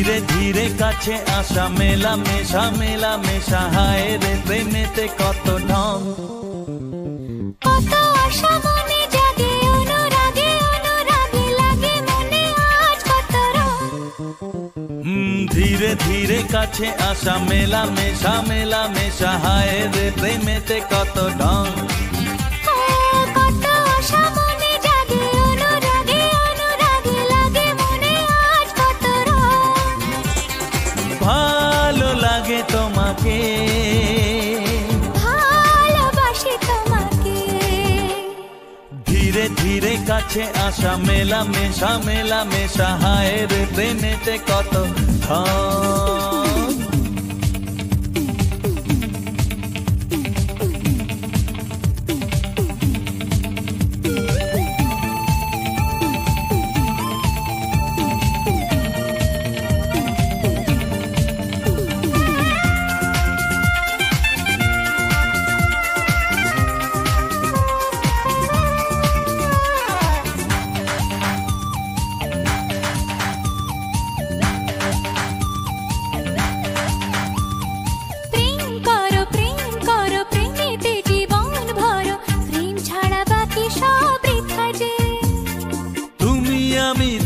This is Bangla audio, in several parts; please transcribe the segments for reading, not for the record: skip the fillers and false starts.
ধীরে ধীরে কাছে আসা মেলা মেশা হায় রে প্রেমেতে কত ঢং। কত আশা মনে জাগে অনুরাগে অনুরাগে লাগে মনে আজ কত রং। ধীরে ধীরে কাছে আসা মেলা মেশা হায় রে প্রেমেতে কত ঢং। কত আশা মনে জাগে অনুরাগে অনুরাগে লাগে মনে আজ কত রং। ভালো লাগে তোমাকে ভালোবাসি তোমাকে। ধীরে ধীরে কাছে আসা মেলা মেশা হায় রে প্রেমেতে কত ঢং।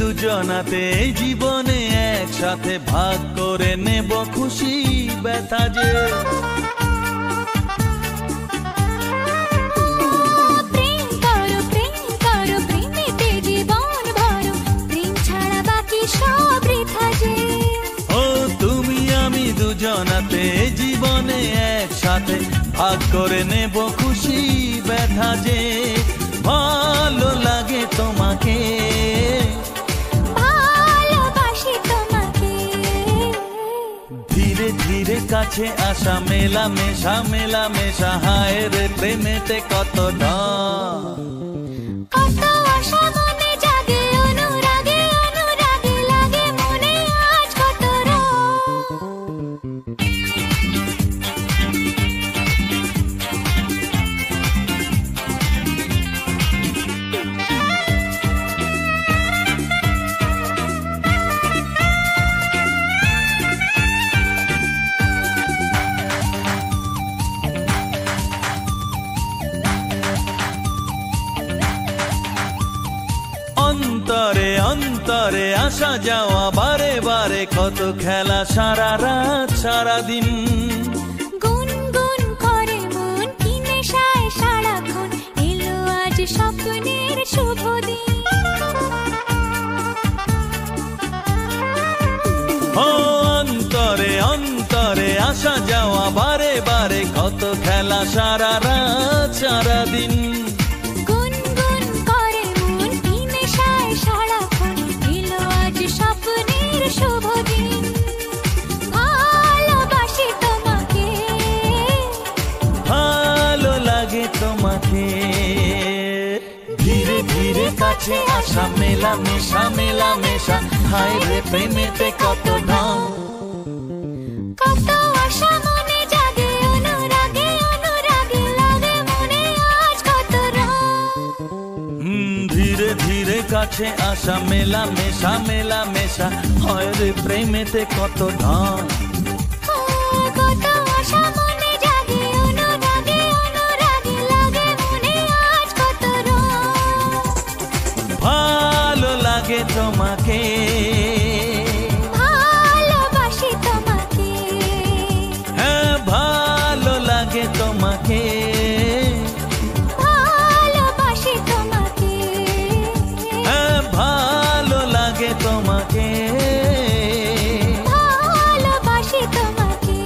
দুজনাতে এই জীবনে একসাথে ভাগ করে নেব খুশি ব্যথা যে। প্রেম করো প্রেমেতে জীবন ভরো প্রেম ছাড়া বাকি সব বৃথা যে। ও তুমি আমি দুজনাতে এই জীবনে একসাথে ভাগ করে নেব খুশি ব্যথা যে। ভালো লাগে তোমাকে ধীরে ধীরে কাছে আসা মেলা মেশা হায় রে প্রেমেতে কত ঢং। কত আশা মনে জাগে অনুরাগে অনুরাগে লাগে মনে আজ কত রং। অন্তরে অন্তরে আসা যাওয়া বারে বারে কত খেলা সারা রাত সারা দিন। গুনগুন করে মন কি নেশায় সারাক্ষণ এলো আজ স্বপ্নের শুভ দিন। ও অন্তরে অন্তরে আসা যাওয়া বারে বারে কত খেলা সারা রাত সারা দিন। স্বপ্নের শুভ দিন ভালোবাসি তোমাকে ভালো লাগে তোমাকে ধীরে ধীরে কাছে আসা মেলা মেশা হায় রে প্রেমেতে কত ঢং। কত আশা মনে জাগে অনুরাগে অনুরাগে লাগে মনে আজ কত রং। ধীরে ধীরে কাছে আসা মেলা মেশা হয় রে প্রেমেতে কত ঢং। কত আশা মনে জাগে অনুরাগে অনুরাগে লাগে মনে আজ কত রং। ভালো লাগে তোমাকে ভালোবাসি তোমাকে হ্যাঁ ভালো লাগে তোমাকে ভালোবাসি তোমাকে হ্যাঁ ভালো লাগে তোমাকে ভালোবাসি তোমাকে।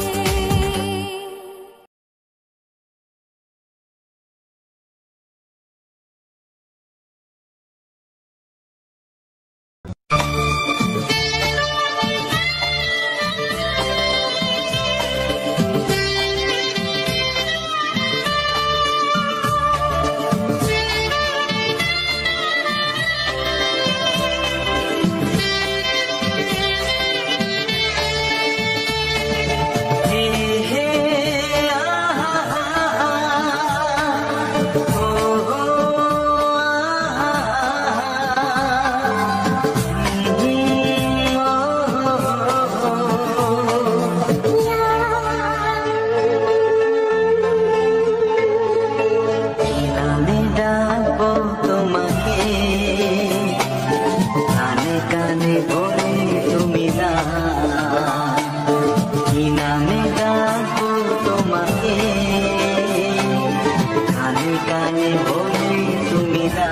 বলে তুমি না, কি নামে ডাকবো তোমাকে, কানে কানে বলে তুমি না।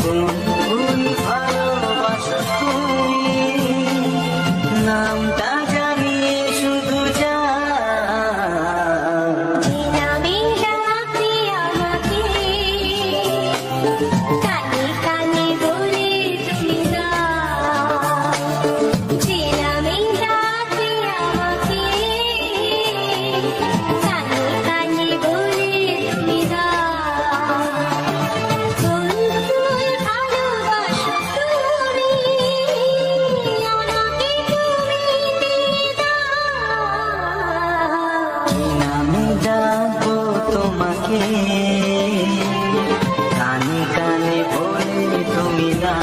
কোন ভালোবাসো তুমি, নামটা জানিয়ে শুধু যা। ডাকবো তোমাকে, কানে কানে বলে তুমি না।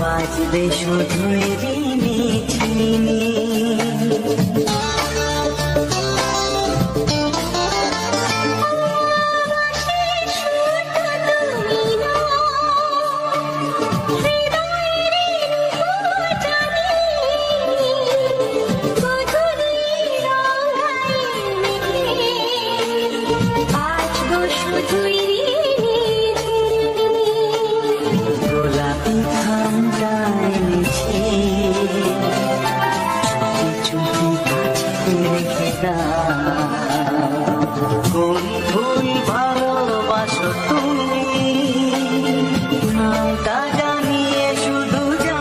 বাজবে শুধুই রিনি ঝিনি, গোলাপি খামটায় নিচে চুপি চুপি রেখে দাও। কোন ভুল ভালোবাসো তুমি, নামটা জানিয়ে শুধু যা।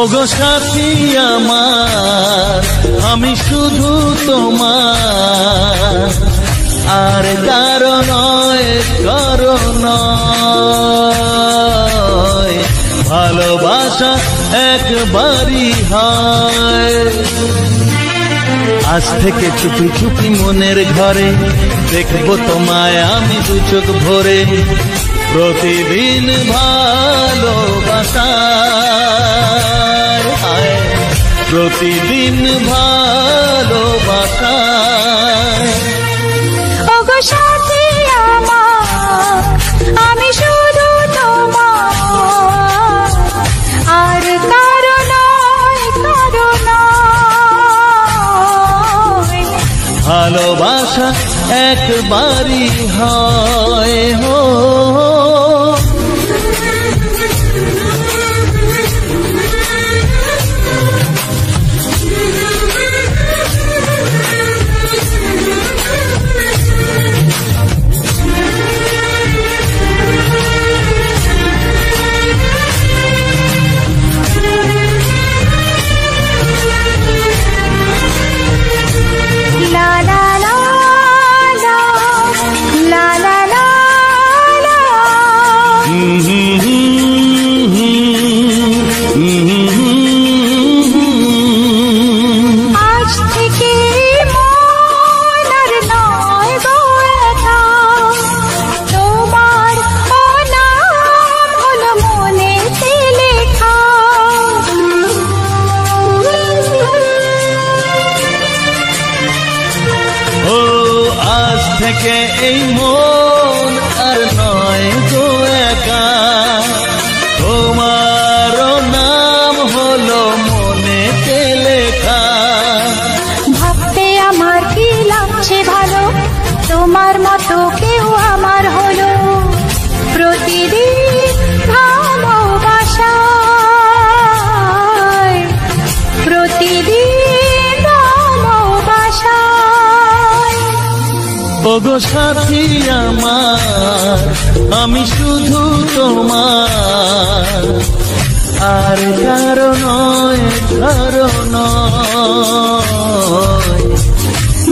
ওগো সাথী আমার, আমি শুধু তোমার, আর কারো নয়, কারো নয়। ভালোবাসা একবারই হয়। আজ থেকে চুপি চুপি মনের ঘরে দেখবো তোমায় আমি দু চোখ ভরে। প্রতিদিন ভালোবাসায়, প্রতিদিন ভালোবাসায়। ওগো সাথী আমার, আমি শুধু তোমার, আর কারো নয়, কারো নয়। ভালোবাসা একবারই হয় হো। থেকে এই মন আর নয় গো একা, তোমার নাম হলো মনেতে লেখা। ভাবতে আমার কি লাগছে ভালো, তোমার মতো কেউ আমার হলো। প্রতিদিন ভালোবাসায়, প্রতিদিন ভালোবাসায়। ওগো সাথী আমার, আমি শুধু তোমার, আর কারো নয়, কারো নয়।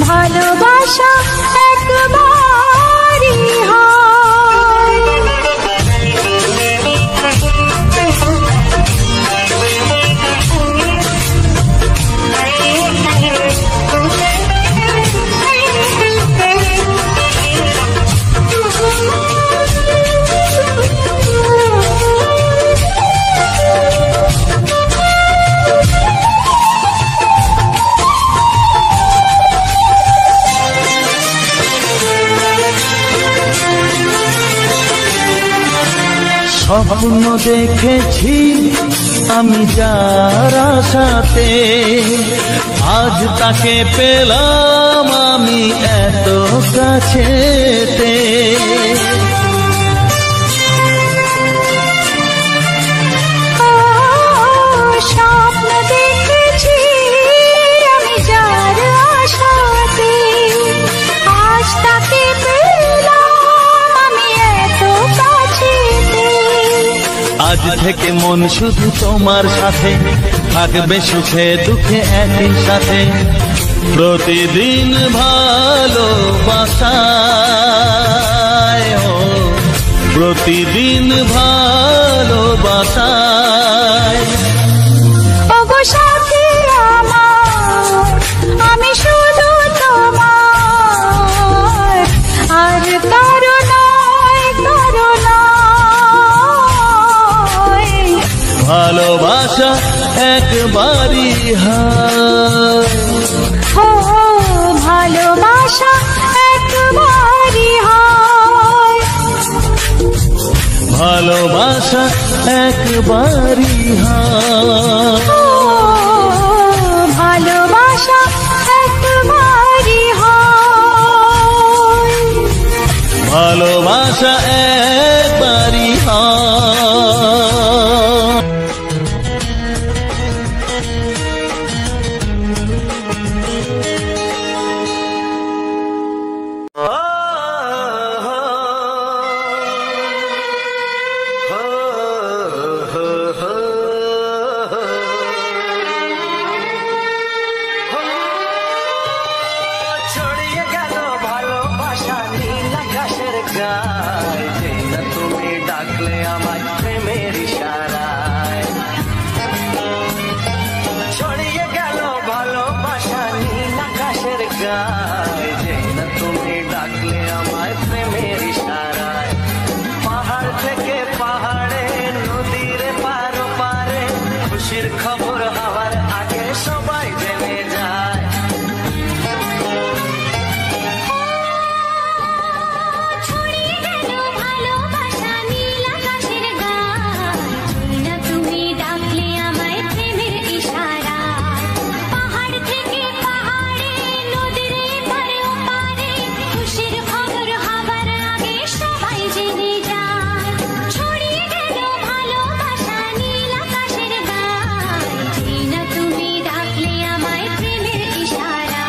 ভালোবাসা একবারই হয়। স্বপ্ন দেখেছি আমি যার আশাতে, আজ তাকে পেলাম আমি এত কাছেতে। স্বপ্ন দেখেছি আমি যার আশাতে, আজ তাকে পেলাম আমি এত কাছেতে। আজ থেকে মন শুধু তোমার সাথে, থাকবে সুখে দুঃখে একই সাথে। প্রতিদিন ভালোবাসায়, প্রতিদিন ভালোবাসায়। ওগো সাথী আমার, আমি শুধু তোমার, আর কারো নয়, কারো নয়। ভালোবাসা একবারই হয়। ও ভালোবাসা একবারই হয়। ভালোবাসা একবারই হয়। ও ভালোবাসা একবারই হয়। ভালোবাসা একবারই হয়। খবর হওয়ার আগে সবাই জেনে যায়। ছড়িয়ে গেল ভালোবাসা নীল আকাশের গায়ে, না তুমি ডাকলে আমায় প্রেমের ইশারা। পাহাড় থেকে পাহাড়ে, নদীর এপারে ওপারে, খুশির খবর হবার আগে সবাই জেনে যায়। ছড়িয়ে গেল ভালোবাসা নীল আকাশের গায়ে, না তুমি ডাকলে আমায় প্রেমের ইশারা।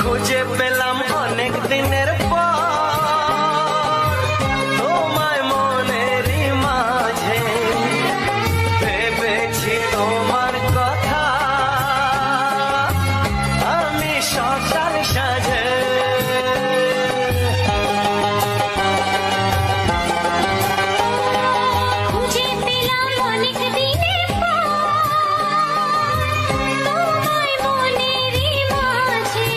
খুঁজে পেলাম অনেক দিনের পর তোমায় মনেরই মাঝে, ভেবেছি তোমার কথা আমি সকাল সাজে। খুঁজে পেলাম অনেক দিনের পর তোমায় মনেরই মাঝে,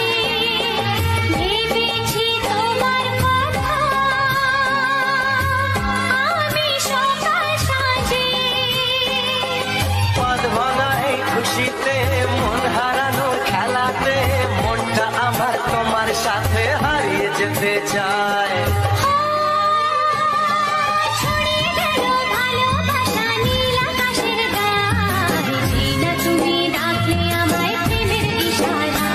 ভেবেছি তোমার কথা আমি সকাল সাজে। পদ ভাঙা এই খুশিতে, মন হারানো খেলাতে, মনটা আমার তোমার সাথে হারিয়ে যেতে চায়। ছড়িয়ে গেল ভালোবাসা নীল আকাশের গায়ে, না তুমি ডাকলে আমায় প্রেমের ইশারা।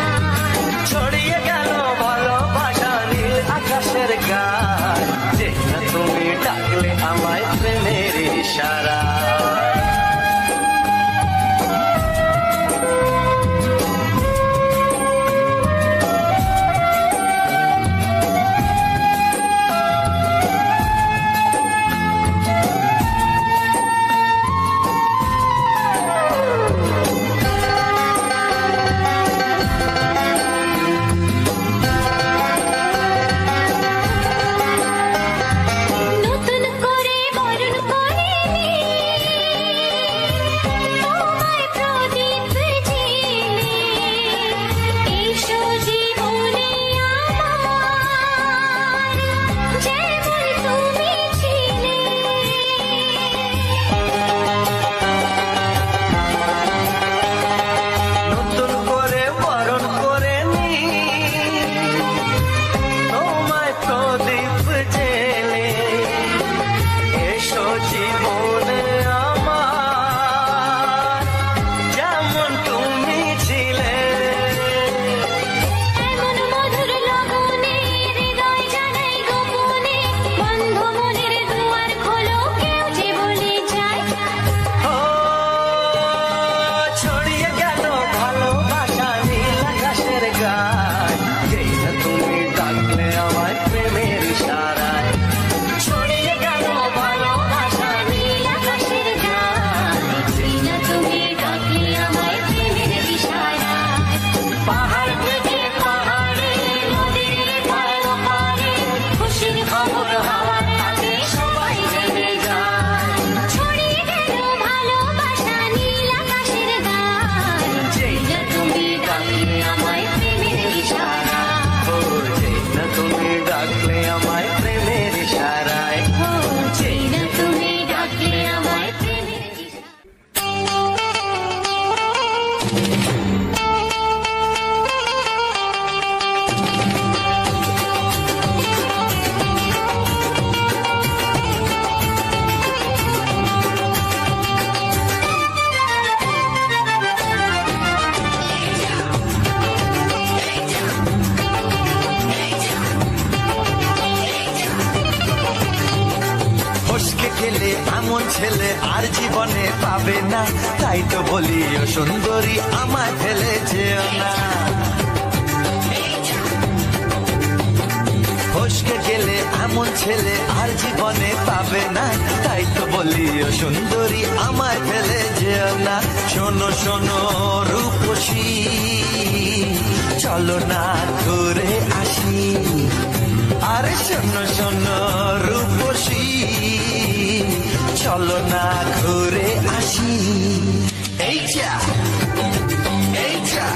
ছড়িয়ে গেল ভালোবাসা নীল আকাশের গায়, যে না তুমি ডাকলে আমায় প্রেমের ইশারা। নতুন করে বরণ করে নি তোমায় প্রদীপ জেলে, এসো জীবনে আমার যেমন তুমি ছিলে। নতুন করে বরণ করে নি তোমায় প্রদীপ জেলে, এসো জীবনে আমার যেমন তুমি ছিলে। এমন মধুর লগনে হৃদয় জানাই গোপনে, বন্ধ মনের দুয়ার খোলো কেউ যে বলে যায়। ও ছড়িয়ে গেল ভালোবাসা নীল আকাশের গায়, যেই না তুমি ডাকলে আমায় প্রেমের ইশারায়। ছড়িয়ে গেল ভালোবাসা নীল আকাশের গায়ে, না তুমি ডাকলে আমায় প্রেমের ইশারা। পাহাড় থেকে পাহাড়ে, নদীর এপার ওপারে, খুশির খবর হওয়ার আগে সবাই জেনে যায়। ছড়িয়ে গেল ভালোবাসা নীল আকাশের গায়ে, যেই না তুমি ডাকলে আমায় প্রেমের ইশারা। ও যেই না তুমি ডাকলে আমায় প্রেমের ইশারায়। ও যেই না তুমি ডাকলে আমায় প্রেমের ইশারা। ফসকে গেলে এমন ছেলে আর জীবনে পাবে না, তাই তো বলি ও সুন্দরী আমায় ফেলে যেও না। ফসকে গেলে এমন ছেলে আর জীবনে পাবে না, তাই তো বলি ও সুন্দরী আমায় ফেলে যেও না। শোনো শোনো রূপসী চলো না ঘুরে আসি। আরে শোনো শোনো রূপসী, চলো না ঘুরে আসি। এই যা এই যা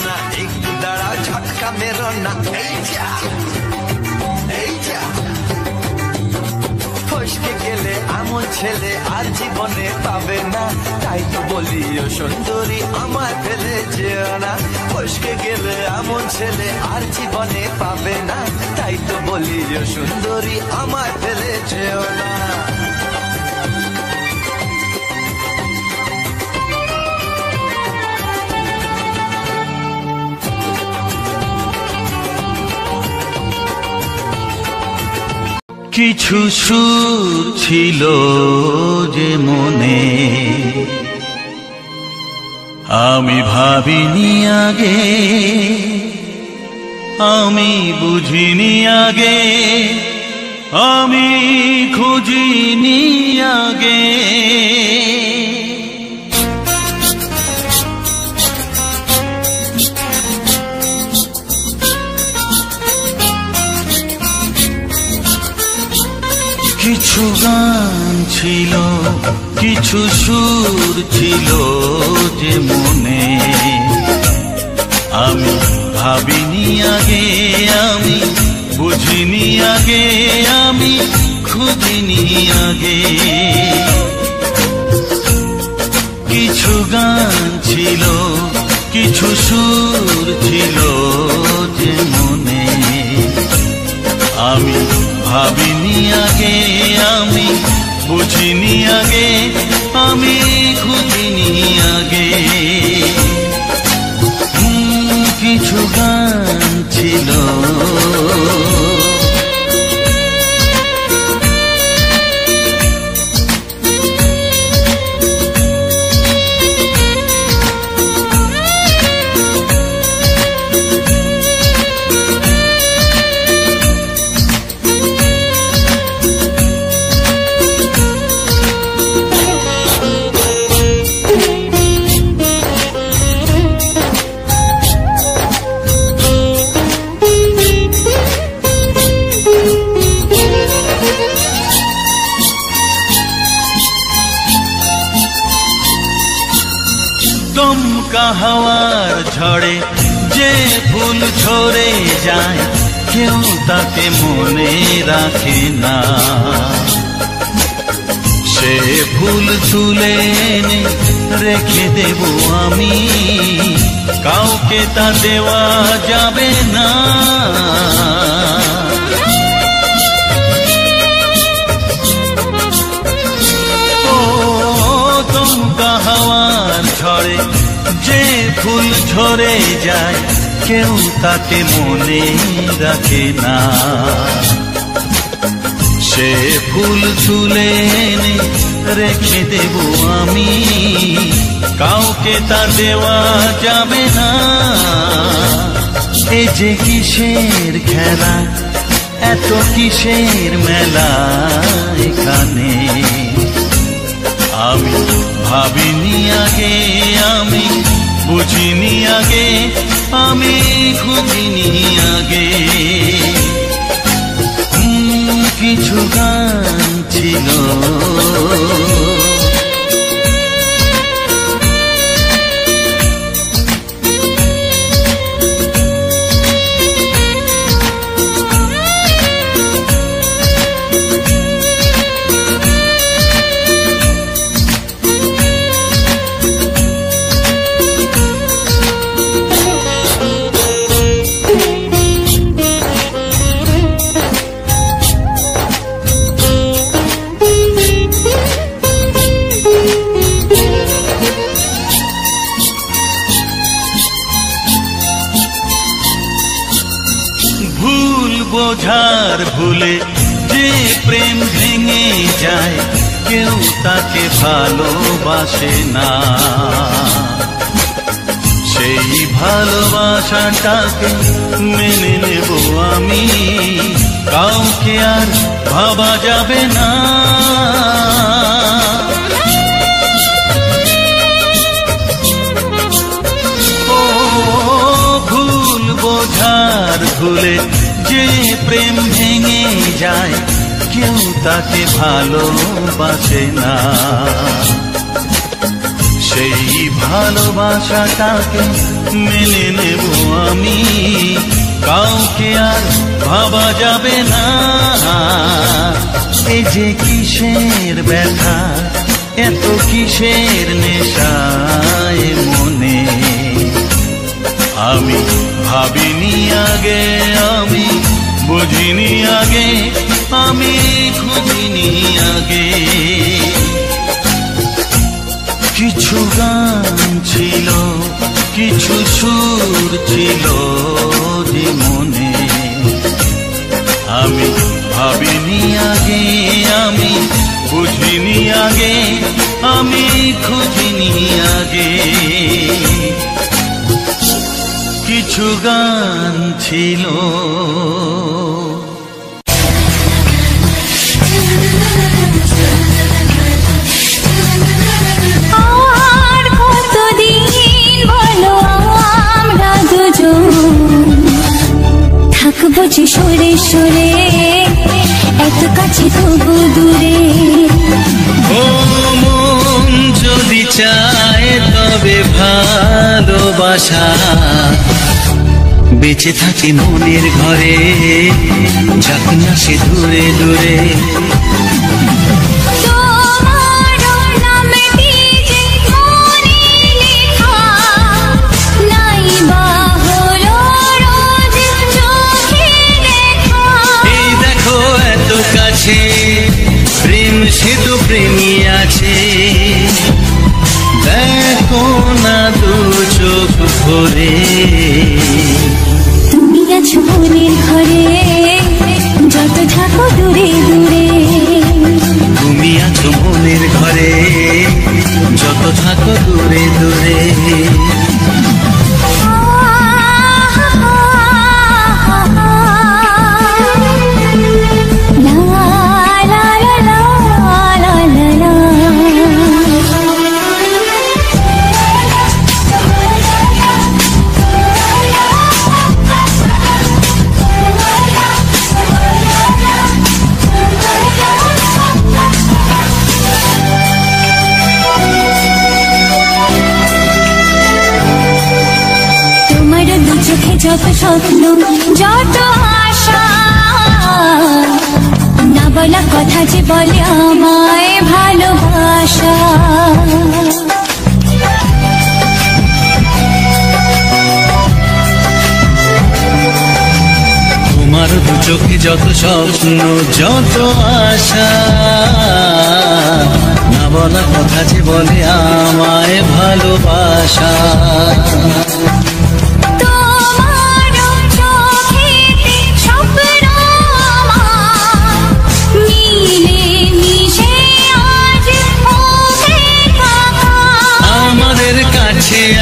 না, একটু দাঁড়াও, ঝটকা মেরো না। এই যা এই যা ফসকে গেলে এমন ছেলে আর জীবনে পাবে না, তাই তো বলি ও সুন্দরী আমায় ফেলে যেও না। ফসকে গেলে এমন ছেলে আর জীবনে পাবে না, তাই তো বলি ও সুন্দরী আমায় ফেলে যেও না। কিছু সুর ছিল যে মনে, আমি ভাবিনি আগে, আমি বুঝিনি আগে, আমি খুঁজিনি আগে। কিছু গান ছিল, কিছু সুর ছিল যে মনে, আমি ভাবিনি আগে, আমি বুঝিনি আগে, আমি খুঁজিনি আগে। কিছু গান ছিল, কিছু সুর ছিল যে মনে, আমি ভাবিনি আগে, আমি বুঝিনি আগে, আমি খুঁজিনি আগে। কিছু গান ছিল, দমকা হাওয়ার ঝড়ে যে ফুল ঝরে যায়, কেউ তাকে মনে রাখে না। সে ফুল তুলে এনে রেখে দেব আমি, কাউকে তা দেওয়া যাবে না। দমকা হাওয়ার ঝড়ে যে ফুল ঝরে যায়, কেউ তাকে মনে রাখে না। সে ফুল তুলে এনে রেখে দেব আমি, কাউকে তা দেওয়া যাবে না। এ যে কিসের খেলা, এত কিসের মেলা এখানে, আমি ভাবিনি আগে, আমি বুঝিনি আগে, আমি খুঁজিনি আগে। কিছু গান ছিল, বোঝার ভুলে যে প্রেম ভেঙে যায়, কেউ তাকে ভালোবাসে না। সেই ভালোবাসাটাকে মেনে নেব আমি, কাউকে আর ভাবা যাবে না। ও ভুল বোঝার ভুলে যে প্রেম ভেঙে যায়, কেউ তাকে ভালোবাসে না। সেই ভালোবাসাটাকে মেনে নেব আমি, কাউকে আর ভাবা যাবে না। এই যে কিসের ব্যথা, এত কিসের নেশায় মনে, আমি ভাবিনি আগে, আমি বুঝিনি আগে, আমি খুঁজিনি আগে। কিছু গান ছিল, কিছু সুর ছিল যে মনে, আমি ভাবিনি আগে, আমি বুঝিনি আগে, আমি খুঁজিনি আগে। কিছু গান ছিল। আর কতদিন বলো আমরা দুজন থাকবো যে সরে সরে, এত কাছে তবু দূরে। ও মন যদি চায় তবে ভালোবাসা বেঁচে থাকে মনের ঘরে, যাক না সে দূরে দূরে। প্রেম সে তো প্রেমী আছে, দেখো না দু চোখ ভরে। তুমি আছো মনের ঘরে, যত থাকো দূরে দূরে। তুমি আছো মনের ঘরে, যত থাকো দূরে দূরে। যত স্বপ্ন যত আশা, না বলা কথা যে বলে আমায় ভালোবাসা। তোমার দু চোখে যত স্বপ্ন যত আশা, না বলা কথা যে বলে আমায় ভালোবাসা।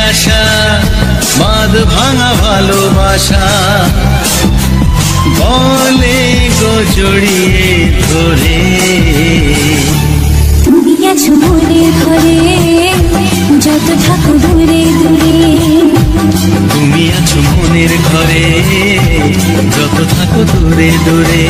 আশা বাঁধ ভাঙা ভালোবাসা, বলে গো জড়িয়ে ধরে। তুমি আছো মনের ঘরে, যত থাকো দূরে দূরে। তুমি আছো মনের ঘরে, যত থাকো দূরে দূরে।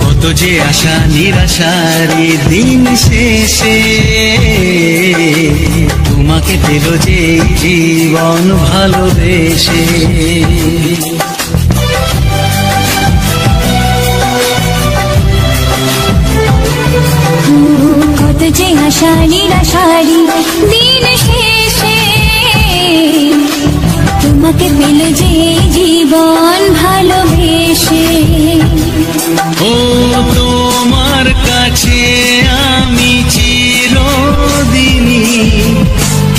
কত যে আশা নিরাশার দিন শেষে, তোমাকে পেল যে জীবন ভালোবেসে। শালীরা শাড়ি দিন শেষে তোমাকে পেলে যে জীবন ভালোবেসে ও তোমার কাছে আমি চিরদিনই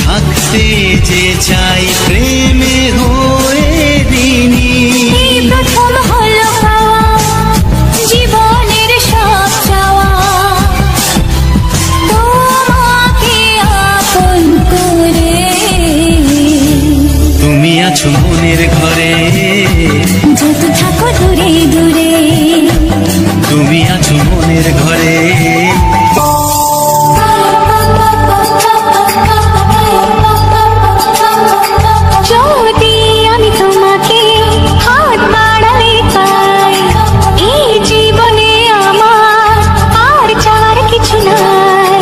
থাকতে যে চাই প্রেমে হয়ে দিনই। এই প্রথম হলো পাওয়া জীবনের সব চাওয়া, তোমাকে আপন করে। তুমি আছো মনের ঘরে, যত থাকো দূরে দূরে, তুমি আছো মনের ঘরে। যদি আমি তোমাকে হাত বাড়ালে পাই, এই জীবনে আমার আর চাওয়ার কিছু নাই।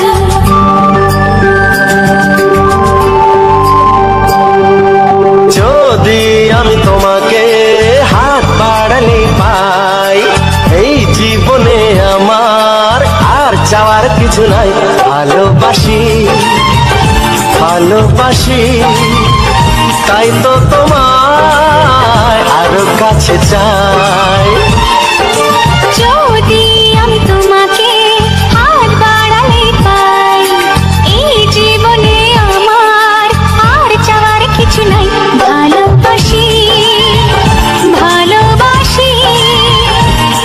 যদি আমি তোমাকে হাত বাড়ালে পাই, এই জীবনে আমার আর চাওয়ার কিছু নাই। ভালোবাসি ভালোবাসি তাই তো তোমায় আরো কাছে চাই। যদি আমি তোমাকে হাত বাড়ালে পাই, এই জীবনে আমার আর চাওয়ার কিছু নাই। ভালোবাসি ভালোবাসি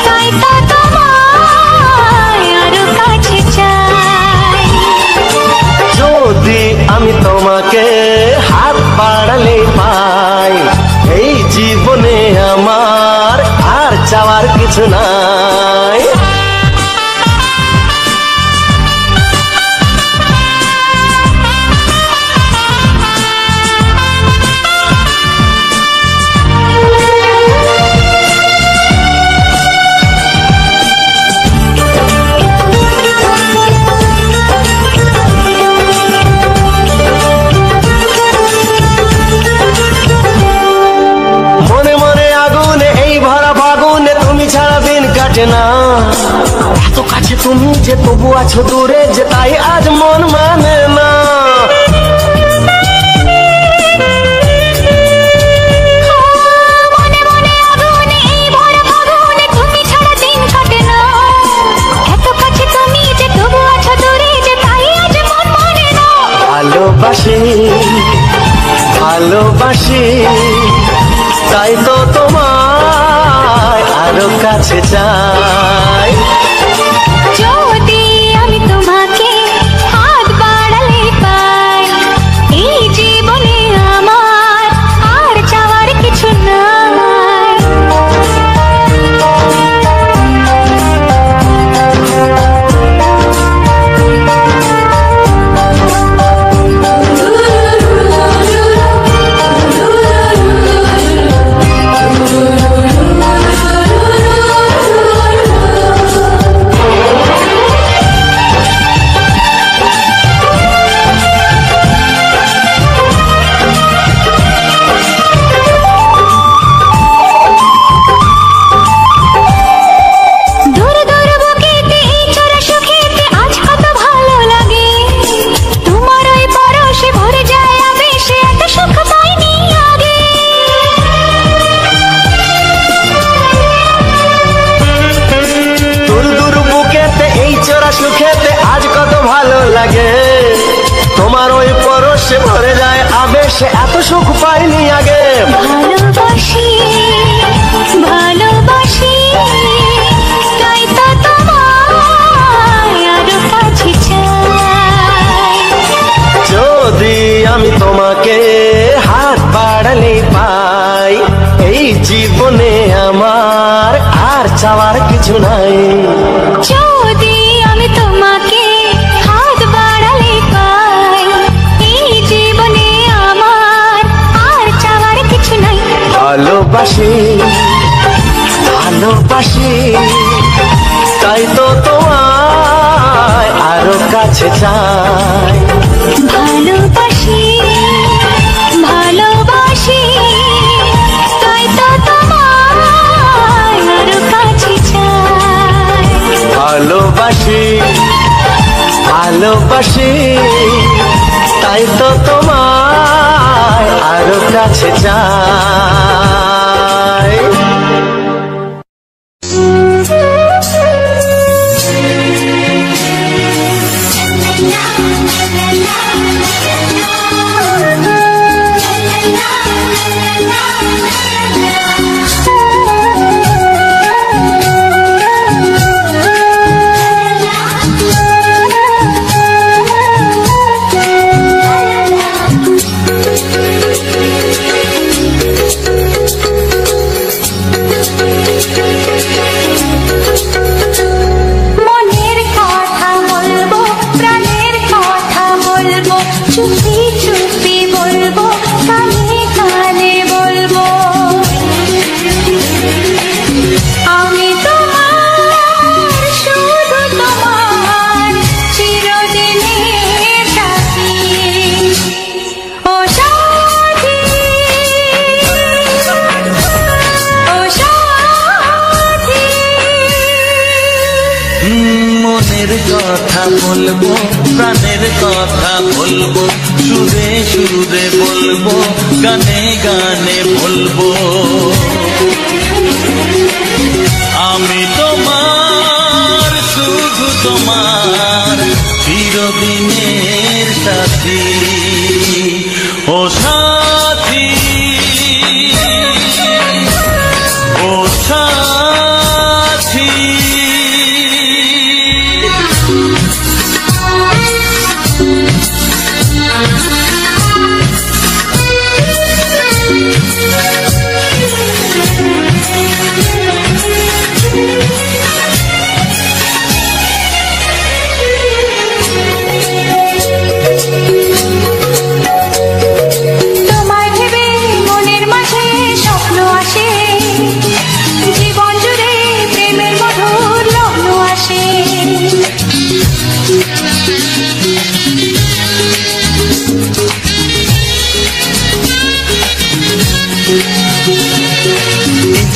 তাই তো তোমায় আরো কাছে চাই। যদি আমি তোমাকে হাত বাড়ালে পাই, এই জীবনে আমার আর চাওয়ার কিছু নাই। মনে মনে আগুনে এই ভরা ফাগুনে তুমি ছাড়া দিন কাটে না। এত কাছে তুমি যে তবু আছো দূরে, যে তাই আজ মন মানে না। মনে মনে আগুনে এই ভরা ফাগুনে তুমি ছাড়া দিন কাটে না। এত কাছে তুমি যে তবু আছো দূরে, যে তাই আজ মন মানে না। ভালোবাসি ভালোবাসি তাই তো তোমায় আরো কাছে চাই। যদি আমি তোমাকে হাত বাড়ালে পাই, এই জীবনে আমার আর চাওয়ার কিছু নাই। দূর দূর বুকেতে এই চোরা সুখেতে আজ কত ভালো লাগে, তোমার ওই পরশে ভরে যায় আবেশে, এত সুখ পাইনি আগে। দূর দূর বুকেতে এই চোরা সুখেতে আজ কত ভালো লাগে, তোমার ওই পরশে ভরে যায় আবেশে, এত সুখ পাইনি আগে। ভালোবাসি ভালোবাসি তাই তো তোমায় আরো কাছে চাই। যদি আমি তোমাকে হাত বাড়ালে পাই, এই জীবনে আমার আর চাওয়ার কিছু নাই। যদি আমি তোমাকে হাত বাড়ালে পাই, এই জীবনে আমার আর চাওয়ার কিছু নাই। ভালোবাসি ভালোবাসি তাই তো তোমায় আরো কাছে চাই। ভালোবাসি ভালোবাসি তাই তো তোমায় আরো কাছে চাই। ভালোবাসি ভালো ভালোবাসি, তাই তো তোমায় আরো কাছে চাই। কথা বলবো, প্রাণের কথা বলবো, সুরে সুরে বলবো, গানে গানে বলবো। আমি তোমার, শুধু তোমার, চিরদিনের সাথী। ও সাথী, ও সাথী,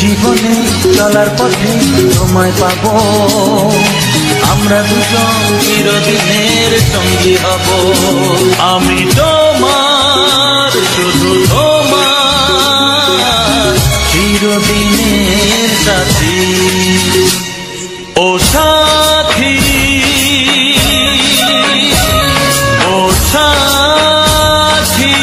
জীবনে চলার পথে তোমায় পাবো, আমরা দুজন চিরদিনের সঙ্গী হব। আমি তোমার, শুধু তোমার, চিরদিনের সাথী। ও সাথী, ও সাথী,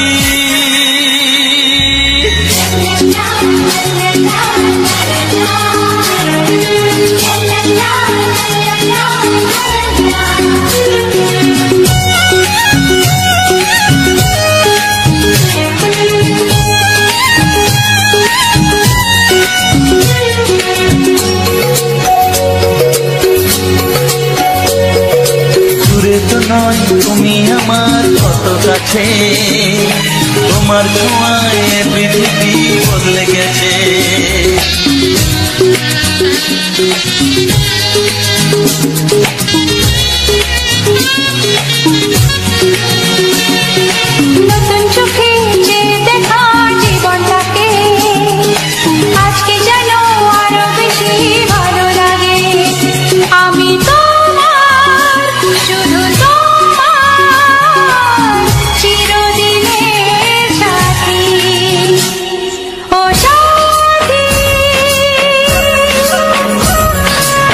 তুমি আমার কত কাছে, তোমার ছোঁয়ায় পৃথিবী বদলে গেছে। নতুন চোখে যে দেখা জীবনটাকে আজকে যেন আরো বেশি ভালো লাগে। আমি তোমার, শুধু তোমার, চিরদিনের সাথী। ও সাথী,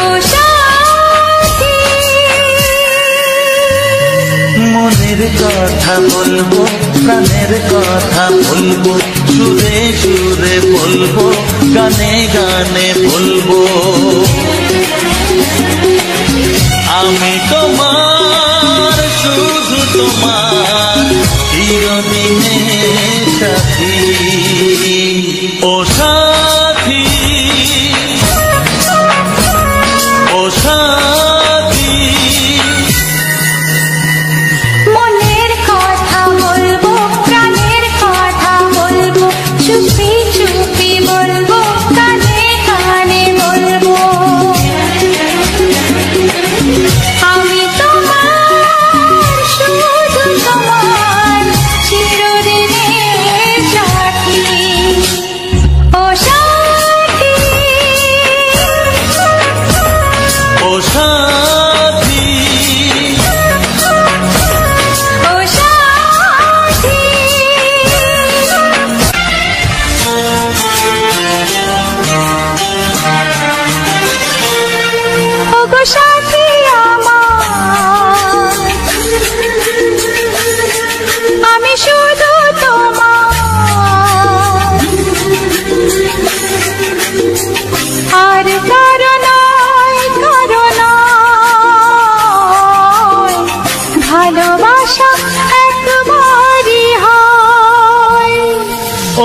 ও সাথী, মনের কথা বলবো, প্রাণের কথা বলবো, সুরে সুরে বলবো, গানে গানে বলবো। আমি তোমার, শুধু তোমার, চিরদিনের সাথী। ও সাথী, ও সাথী, মনের কথা বলবো, প্রাণের কথা বলবো, চুপি চুপি বলবো, কানে কানে বলবো। আমি তোমার, শুধু তোমার, চিরদিনের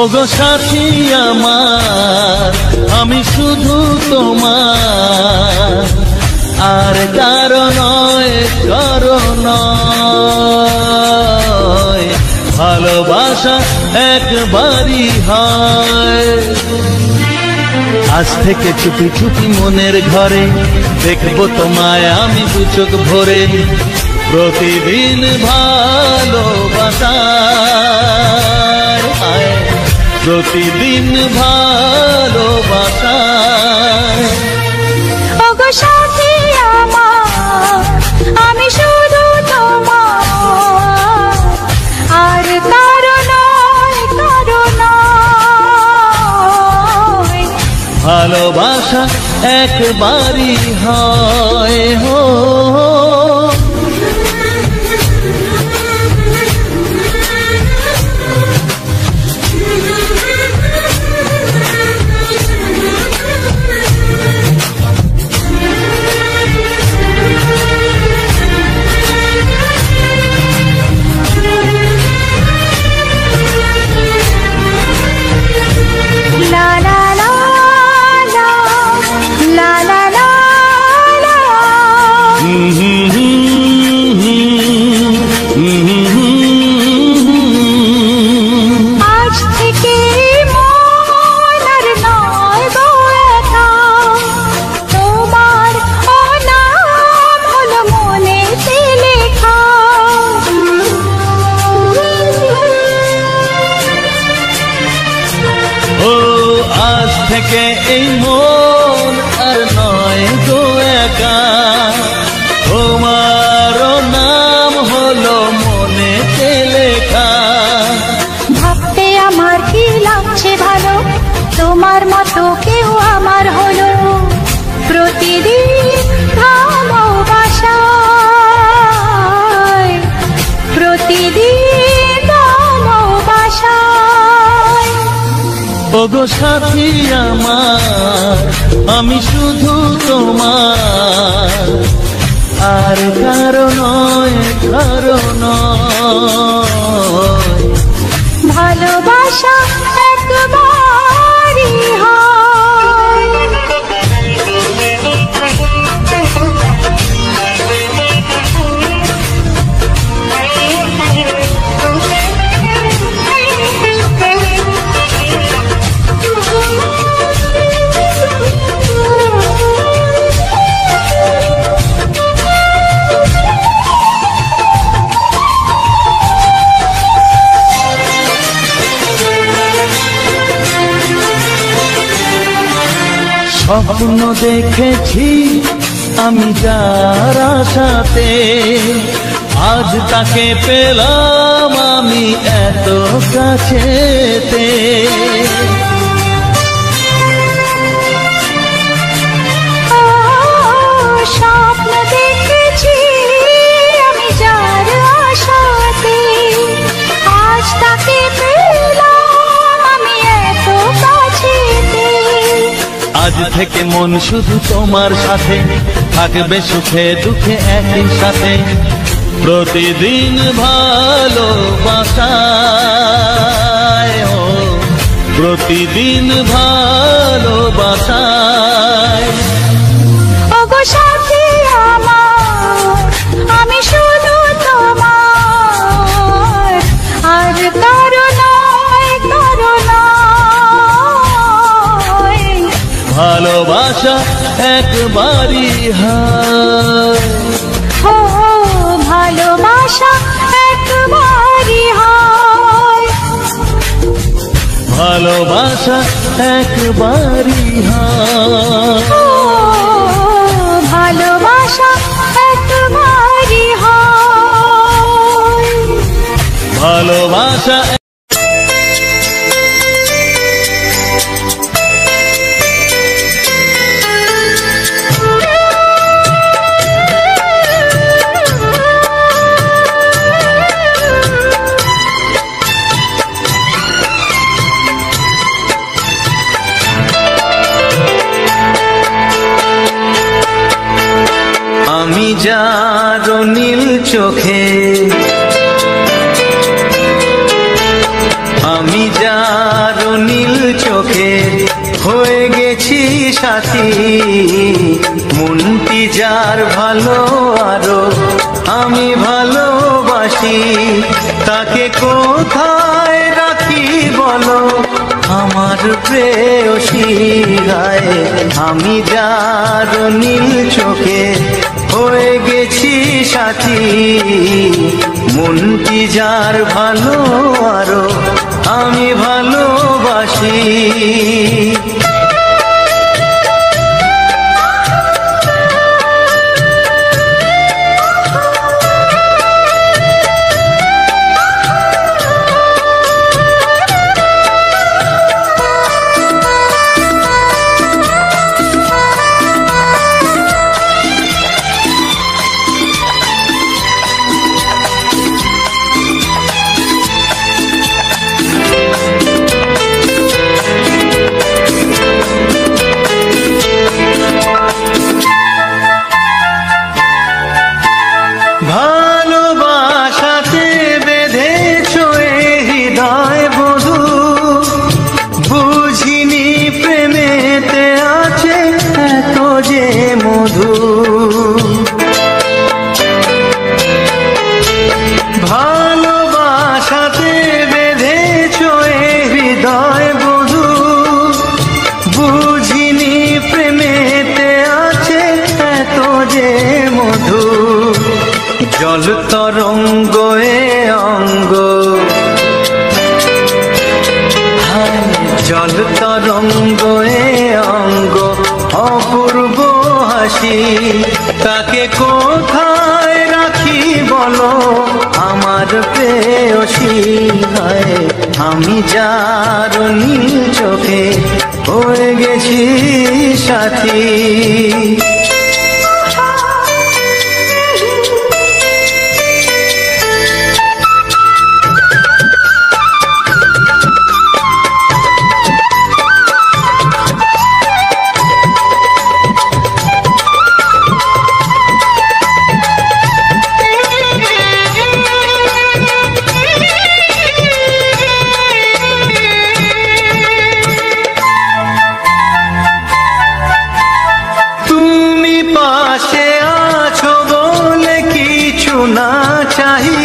ওগো সাথী আমার, আমি শুধু তোমার, আর কারো নয়, কারো নয়। ভালোবাসা একবারই হয়। আজ থেকে চুপি চুপি মনের ঘরে দেখবো তোমায় আমি দু চোখ ভরে। প্রতিদিন ভালোবাসায়, প্রতিদিন ভালোবাসায়। ওগো সাথী আমার, আমি শুধু তোমার, আর কারো নয়, কারো নয়। ভালোবাসা একবারই হয় হো। লা লা লা লা, লা লা লা লা। আজ থেকে মন আর নয় গো একা, তোমার নাম হলো মনেতে লেখা। ও আজ থেকে এই মন আর নয় গো একা, তোমার নাম হলো মনেতে লেখা। ভাবতে আমার কি লাগছে ভালো, তোমার মতো কেউ আমার হলো। প্রতিদিন ভালোবাসায়, প্রতিদিন ভালোবাসায়। ওগো সাথী আমার, আমি শুধু তোমার, আর কারো নয়, কারো নয়। ভালোবাসা একবারই হয়। স্বপ্ন দেখেছি আমি যার আশাতে, আজ তাকে পেলাম আমি এত কাছেতে। স্বপ্ন দেখেছি আমি যার আশাতে, আজ তাকে পেলাম আমি এত কাছেতে। আজ থেকে মন শুধু তোমার সাথে, থাকবে সুখে দুঃখে একই সাথে। প্রতিদিন ভালোবাসায়, ও প্রতিদিন ভালোবাসায়। ওগো সাথী আমার, আমি শুধু তোমার, আর কারো নয়, কারো নয়। ভালোবাসা একবারই হয়। ও ভালোবাসা একবারই হয়। ভালোবাসা একবারই হয়। ও ভালোবাসা একবারই হয়। ভালোবাসা আমি যার নীল চোখে, আমি যার গেছি সাথী, মনটি যার ভালো আরো আমি ভালোবাসি, তাকে কোথায় রাখি বলো আমার প্রেয়সী গায়ে, আমি যার নীল চোখে হয়ে গেছি সাথী, মনটি যার ভালো আরো আমি ভালোবাসি। ভালোবাসাতে বেঁধেছো এ হৃদয় বধূ, বুঝিনি প্রেমেতে আছে এত যে মধু। ভালোবাসাতে বেঁধেছো এ হৃদয় বধূ, বুঝিনি প্রেমেতে আছে এত যে মধু। জল তরঙ্গ এ অঙ্গ, জল তরঙ্গ এ অঙ্গ অপূর্ব হাসি, তাকে কোথায় রাখি বলো আমার প্রেয়সী গায়ে, আমি যার নীল চোখে হয়ে গেছি সাথী। পাশে আছো বলে কিছু না চাহি,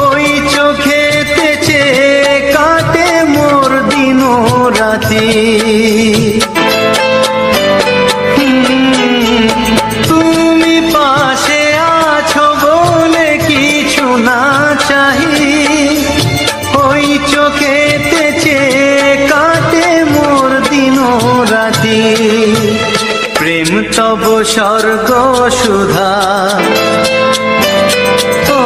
ওই চোখেতে চেয়ে কাটে মোর দিন রাতি। তুমি পাশে আছো বলে কিছু না চাহি, ওই চোখেতে চেয়ে কাটে মোর দিন রাতি। প্রেম তব স্বর্গ সুধা, ও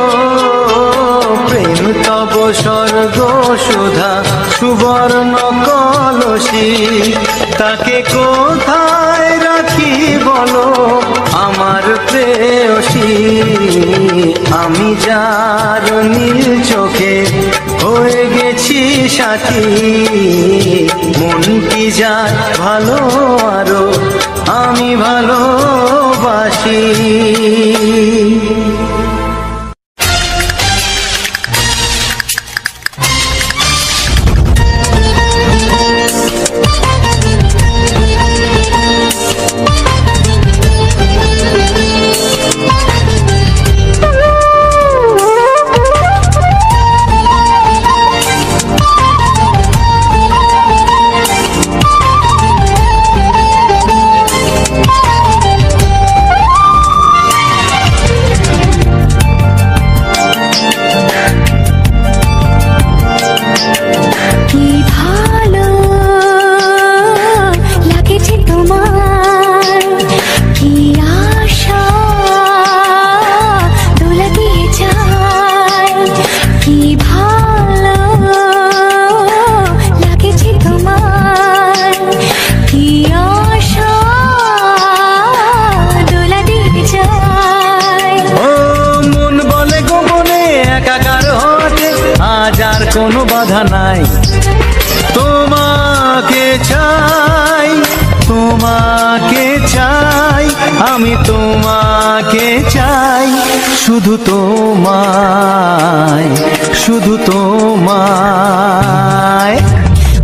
প্রেম তব স্বর্গ সুধা সুবর্ণ কলসী, তাকে কোথায় রাখি বলো আমার প্রেয়সী, আমি যার নীল চোখে হয়ে গেছি সাথী, মনটি যার ভালো আরো আমি ভালোবাসি। কোনো বাধা নাই, তোমাকে চাই, তোমাকে চাই, আমি তোমাকে চাই, শুধু তোমায়, শুধু তোমায়।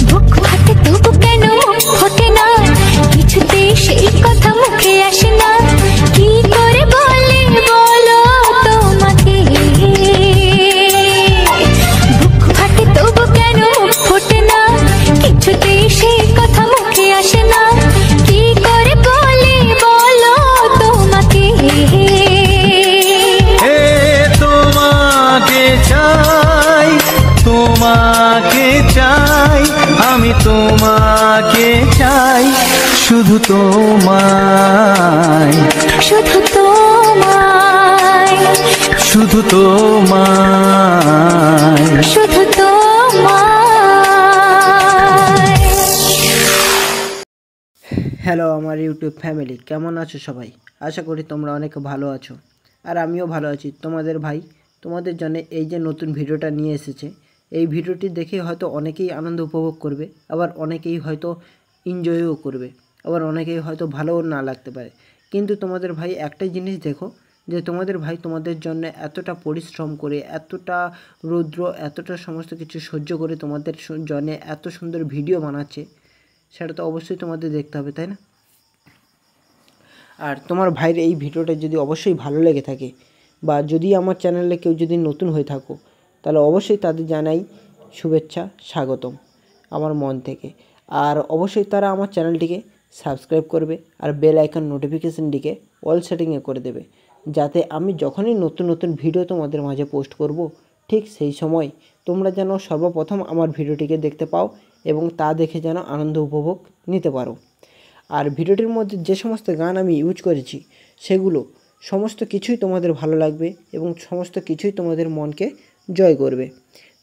বুক ফাটে তবু কেন ফোটে চাই শুধু তোমায়, শুধু তোমায়, শুধু তোমায়। শুধু তোমায়। হ্যালো আমার ইউটিউব ফ্যামিলি, কেমন আছো সবাই? আশা করি তোমরা অনেক ভালো আছো, আর আমিও ভালো আছি। তোমাদের ভাই তোমাদের জন্য এই যে নতুন ভিডিওটা নিয়ে এসেছে, এই ভিডিওটি দেখে হয়তো অনেকেই আনন্দ উপভোগ করবে, আবার অনেকেই হয়তো এনজয়ও করবে, আবার অনেকেই হয়তো ভালোও না লাগতে পারে। কিন্তু তোমাদের ভাই একটাই জিনিস দেখো, যে তোমাদের ভাই তোমাদের জন্য এতটা পরিশ্রম করে, এতটা রৌদ্র, এতটা সমস্ত কিছু সহ্য করে তোমাদের জন্য এত সুন্দর ভিডিও বানাচ্ছে, সেটা তো অবশ্যই তোমাদের দেখতে হবে, তাই না? আর তোমার ভাইয়ের এই ভিডিওটা যদি অবশ্যই ভালো লেগে থাকে, বা যদি আমার চ্যানেলে কেউ যদি নতুন হয়ে থাকো, তাহলে অবশ্যই তাদের জানাই শুভেচ্ছা, স্বাগতম আমার মন থেকে। আর অবশ্যই তারা আমার চ্যানেলটিকে সাবস্ক্রাইব করবে, আর বেল আইকন নোটিফিকেশানটিকে অল সেটিংয়ে করে দেবে, যাতে আমি যখনই নতুন নতুন ভিডিও তোমাদের মাঝে পোস্ট করব, ঠিক সেই সময় তোমরা যেন সর্বপ্রথম আমার ভিডিওটিকে দেখতে পাও এবং তা দেখে যেন আনন্দ উপভোগ নিতে পারো। আর ভিডিওটির মধ্যে যে সমস্ত গান আমি ইউজ করেছি, সেগুলো সমস্ত কিছুই তোমাদের ভালো লাগবে এবং সমস্ত কিছুই তোমাদের মনকে জয় করবে।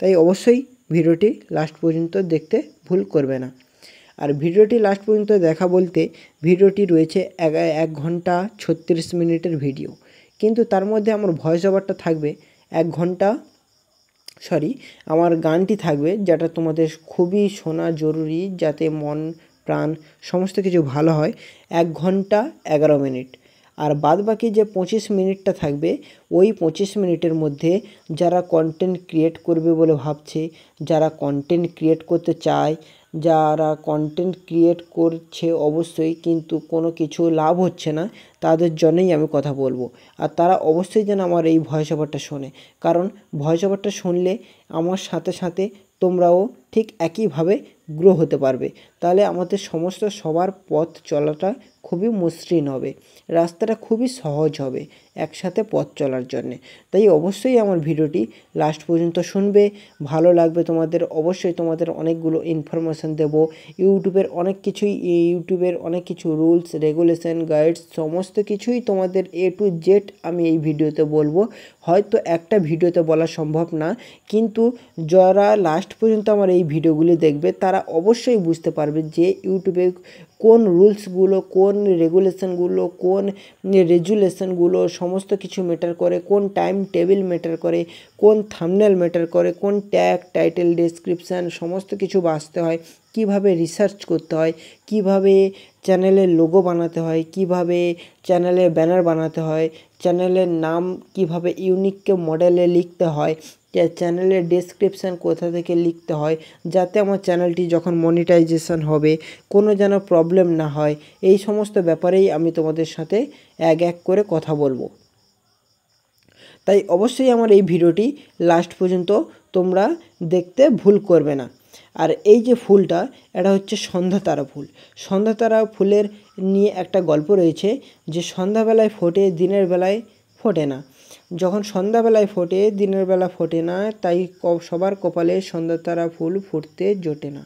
তাই অবশ্যই ভিডিওটি লাস্ট পর্যন্ত দেখতে ভুল করবে না। আর ভিডিওটি লাস্ট পর্যন্ত দেখা বলতে, ভিডিওটি রয়েছে 1 ঘন্টা 36 মিনিটের ভিডিও, কিন্তু তার মধ্যে আমার ভয়েস ওভারটা থাকবে 1 ঘন্টা, আমার গানটি থাকবে, যেটা তোমাদের খুবই শোনা জরুরি, যাতে মন প্রাণ সমস্ত কিছু ভালো হয়, 1 ঘন্টা 11 মিনিট। আর বাদবাকি যে 25 মিনিটটা থাকবে, ওই 25 মিনিটের মধ্যে যারা কন্টেন্ট ক্রিয়েট করবে বলে ভাবছে, যারা কন্টেন্ট ক্রিয়েট করতে চায়, যারা কন্টেন্ট ক্রিয়েট করছে অবশ্যই, কিন্তু কোনো কিছু লাভ হচ্ছে না, তাদের জন্যই আমি কথা বলবো। আর তারা অবশ্যই যেন আমার এই ভয়েস ওভারটা শোনে, কারণ ভয়েস ওভারটা শুনলে আমার সাথে সাথে তোমরাও ঠিক একইভাবে গ্রো হতে পারবে। তাহলে আমাদের সমস্ত সবার পথ চলাটা খুবই মসৃণ হবে, রাস্তাটা খুবই সহজ হবে একসাথে পথ চলার জন্যে। তাই অবশ্যই আমার ভিডিওটি লাস্ট পর্যন্ত শুনবে, ভালো লাগবে তোমাদের। অবশ্যই তোমাদের অনেকগুলো ইনফরমেশান দেবো, ইউটিউবের অনেক কিছু রুলস, রেগুলেশন, গাইডস সমস্ত কিছুই তোমাদের A to Z আমি এই ভিডিওতে বলবো। হয়তো একটা ভিডিওতে বলা সম্ভব না, কিন্তু যারা লাস্ট পর্যন্ত আমার এই ভিডিওগুলি দেখবে, তারা অবশ্যই বুঝতে পারবে যে ইউটিউবে কোন রুলসগুলো, কোন রেগুলেশনগুলো, কোন রেজুলেশনগুলো সমস্ত কিছু ম্যাটার করে, কোন টাইম টেবিল ম্যাটার করে, কোন থাম্বনেল ম্যাটার করে, কোন ট্যাগ, টাইটেল, ডেসক্রিপশান সমস্ত কিছু বাছতে হয়, কিভাবে রিসার্চ করতে হয়, কিভাবে চ্যানেলের লোগো বানাতে হয়, কিভাবে চ্যানেলের ব্যানার বানাতে হয়, চ্যানেলের নাম কিভাবে ইউনিক মডেলে লিখতে হয়, চ্যানেলের ডেসক্রিপশান কোথা থেকে লিখতে হয়, যাতে আমার চ্যানেলটি যখন মনিটাইজেশন হবে কোনো যেন প্রবলেম না হয়। এই সমস্ত ব্যাপারেই আমি তোমাদের সাথে এক এক করে কথা বলবো। তাই অবশ্যই আমার এই ভিডিওটি লাস্ট পর্যন্ত তোমরা দেখতে ভুল করবে না। আর এই যে ফুলটা, এটা হচ্ছে সন্ধ্যাতারা ফুল। সন্ধ্যাতারা ফুলের নিয়ে একটা গল্প রয়েছে, যে সন্ধ্যাবেলায় ফোটে, দিনের বেলায় ফোটে না। যখন সন্ধ্যাবেলায় ফোটে, দিনের বেলা ফোটে না, তাই সবার কপালে সন্ধ্যাতারা ফুল ফুটতে জোটে না।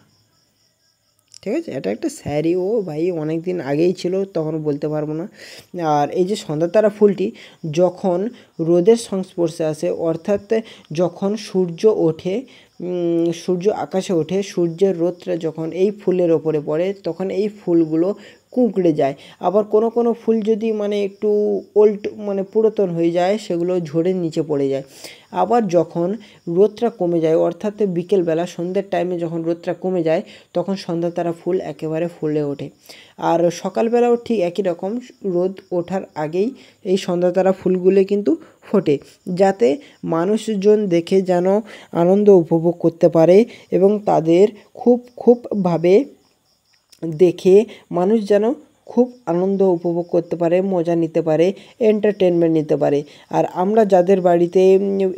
ঠিক আছে, এটা একটা স্যারি, ও ভাই অনেক দিন আগেই ছিল, তখন বলতে পারবো না। আর এই যে সন্ধ্যাতারা ফুলটি যখন রোদের সংস্পর্শে আসে, অর্থাৎ যখন সূর্য ওঠে, সূর্য আকাশে ওঠে, সূর্যের রোদটা যখন এই ফুলের ওপরে পড়ে, তখন এই ফুলগুলো কুঁকড়ে যায়। আবার কোনো কোনো ফুল যদি একটু ওল্ড পুরাতন হয়ে যায়, সেগুলো ঝরে নিচে পড়ে যায়। আবার যখন রোদটা কমে যায়, অর্থাৎ বিকেলবেলা সন্ধ্যের টাইমে যখন রোদটা কমে যায়, তখন সন্ধ্যাতারা ফুল একেবারে ফুলে ওঠে। আর সকালবেলাও ঠিক একই রকম, রোদ ওঠার আগেই এই সন্ধ্যাতারা ফুলগুলো কিন্তু ফোটে, যাতে মানুষজন দেখে যেন আনন্দ উপভোগ করতে পারে, এবং তাদের খুবভাবে দেখে মানুষ যেন খুব আনন্দ উপভোগ করতে পারে, মজা নিতে পারে, এন্টারটেনমেন্ট নিতে পারে। আর আমরা যাদের বাড়িতে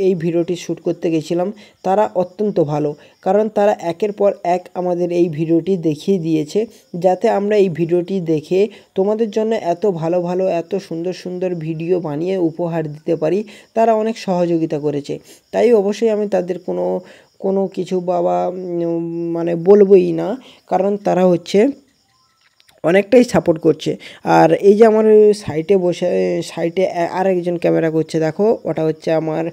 এই ভিডিওটি শ্যুট করতে গেছিলাম, তারা অত্যন্ত ভালো, কারণ তারা একের পর এক আমাদের এই ভিডিওটি দেখিয়ে দিয়েছে, যাতে আমরা এই ভিডিওটি দেখে তোমাদের জন্য এত ভালো ভালো, এত সুন্দর সুন্দর ভিডিও বানিয়ে উপহার দিতে পারি। তারা অনেক সহযোগিতা করেছে, তাই অবশ্যই আমি তাদের কোনো কিছু বলবই না, কারণ তারা হচ্ছে অনেকটাই সাপোর্ট করছে। আর এই যে আমার সাইটে বসে সাইটে আর একজন ক্যামেরা করছে, দেখো ওটা হচ্ছে আমার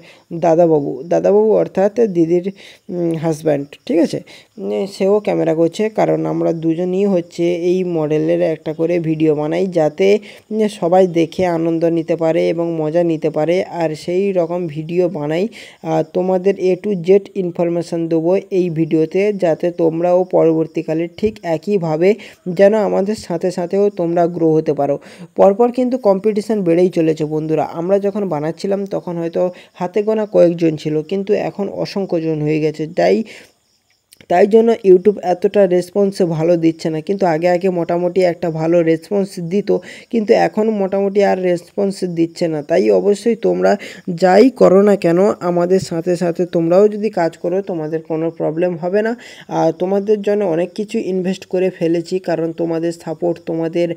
দাদাবাবু অর্থাৎ দিদির হাজব্যান্ড, ঠিক আছে। সেও ক্যামেরা করছে, কারণ আমরা দুজনই হচ্ছে এই মডেলের একটা করে ভিডিও বানাই, যাতে সবাই দেখে আনন্দ নিতে পারে এবং মজা নিতে পারে। আর সেই রকম ভিডিও বানাই, তোমাদের A to Z ইনফরমেশান দেবো এই ভিডিওতে, যাতে তোমরাও পরবর্তীকালে ঠিক একইভাবে যেন আমাদের সাথে সাথেও তোমরা গ্রো হতে পারো। পরপর কিন্তু কম্পিটিশান বেড়েই চলেছে বন্ধুরা। আমরা যখন বানাচ্ছিলাম তখন হয়তো হাতে গোনা কয়েকজন ছিল, কিন্তু এখন অসংখ্য জন হয়ে গেছে। তাই জন্য ইউটিউব এতটা রেসপন্স ভালো দিচ্ছে না, কিন্তু আগে মোটামুটি একটা ভালো রেসপন্স দিত, কিন্তু এখন মোটামুটি আর রেসপন্স দিচ্ছে না। তাই অবশ্যই তোমরা যাই করো না কেন, আমাদের সাথে সাথে তোমরাও যদি কাজ করো তোমাদের কোনো প্রবলেম হবে না। আর তোমাদের জন্য অনেক কিছু ইনভেস্ট করে ফেলেছি, কারণ তোমাদের সাপোর্ট, তোমাদের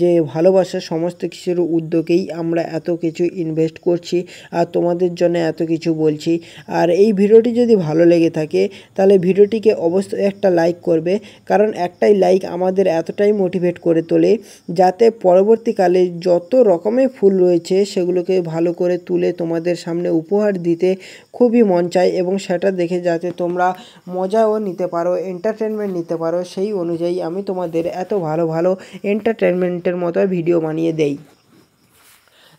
যে ভালোবাসা, সমস্ত কিছুর উদ্যোগেই আমরা এত কিছু ইনভেস্ট করছি আর তোমাদের জন্য এত কিছু বলছি। আর এই ভিডিওটি যদি ভালো লেগে থাকে তাহলে ভিডিওটিকে অবশ্যই একটা লাইক করবে, কারণ একটাই লাইক আমাদের এতটাই মোটিভেট করে তোলে, যাতে পরবর্তীকালে যত রকমের ফুল রয়েছে সেগুলোকে ভালো করে তুলে তোমাদের সামনে উপহার দিতে খুবই মন চায়, এবং সেটা দেখে যাতে তোমরা মজাও নিতে পারো, এন্টারটেনমেন্ট নিতে পারো, সেই অনুযায়ী আমি তোমাদের এত ভালো ভালো এন্টারটেনমেন্টের মতো ভিডিও বানিয়ে দেই।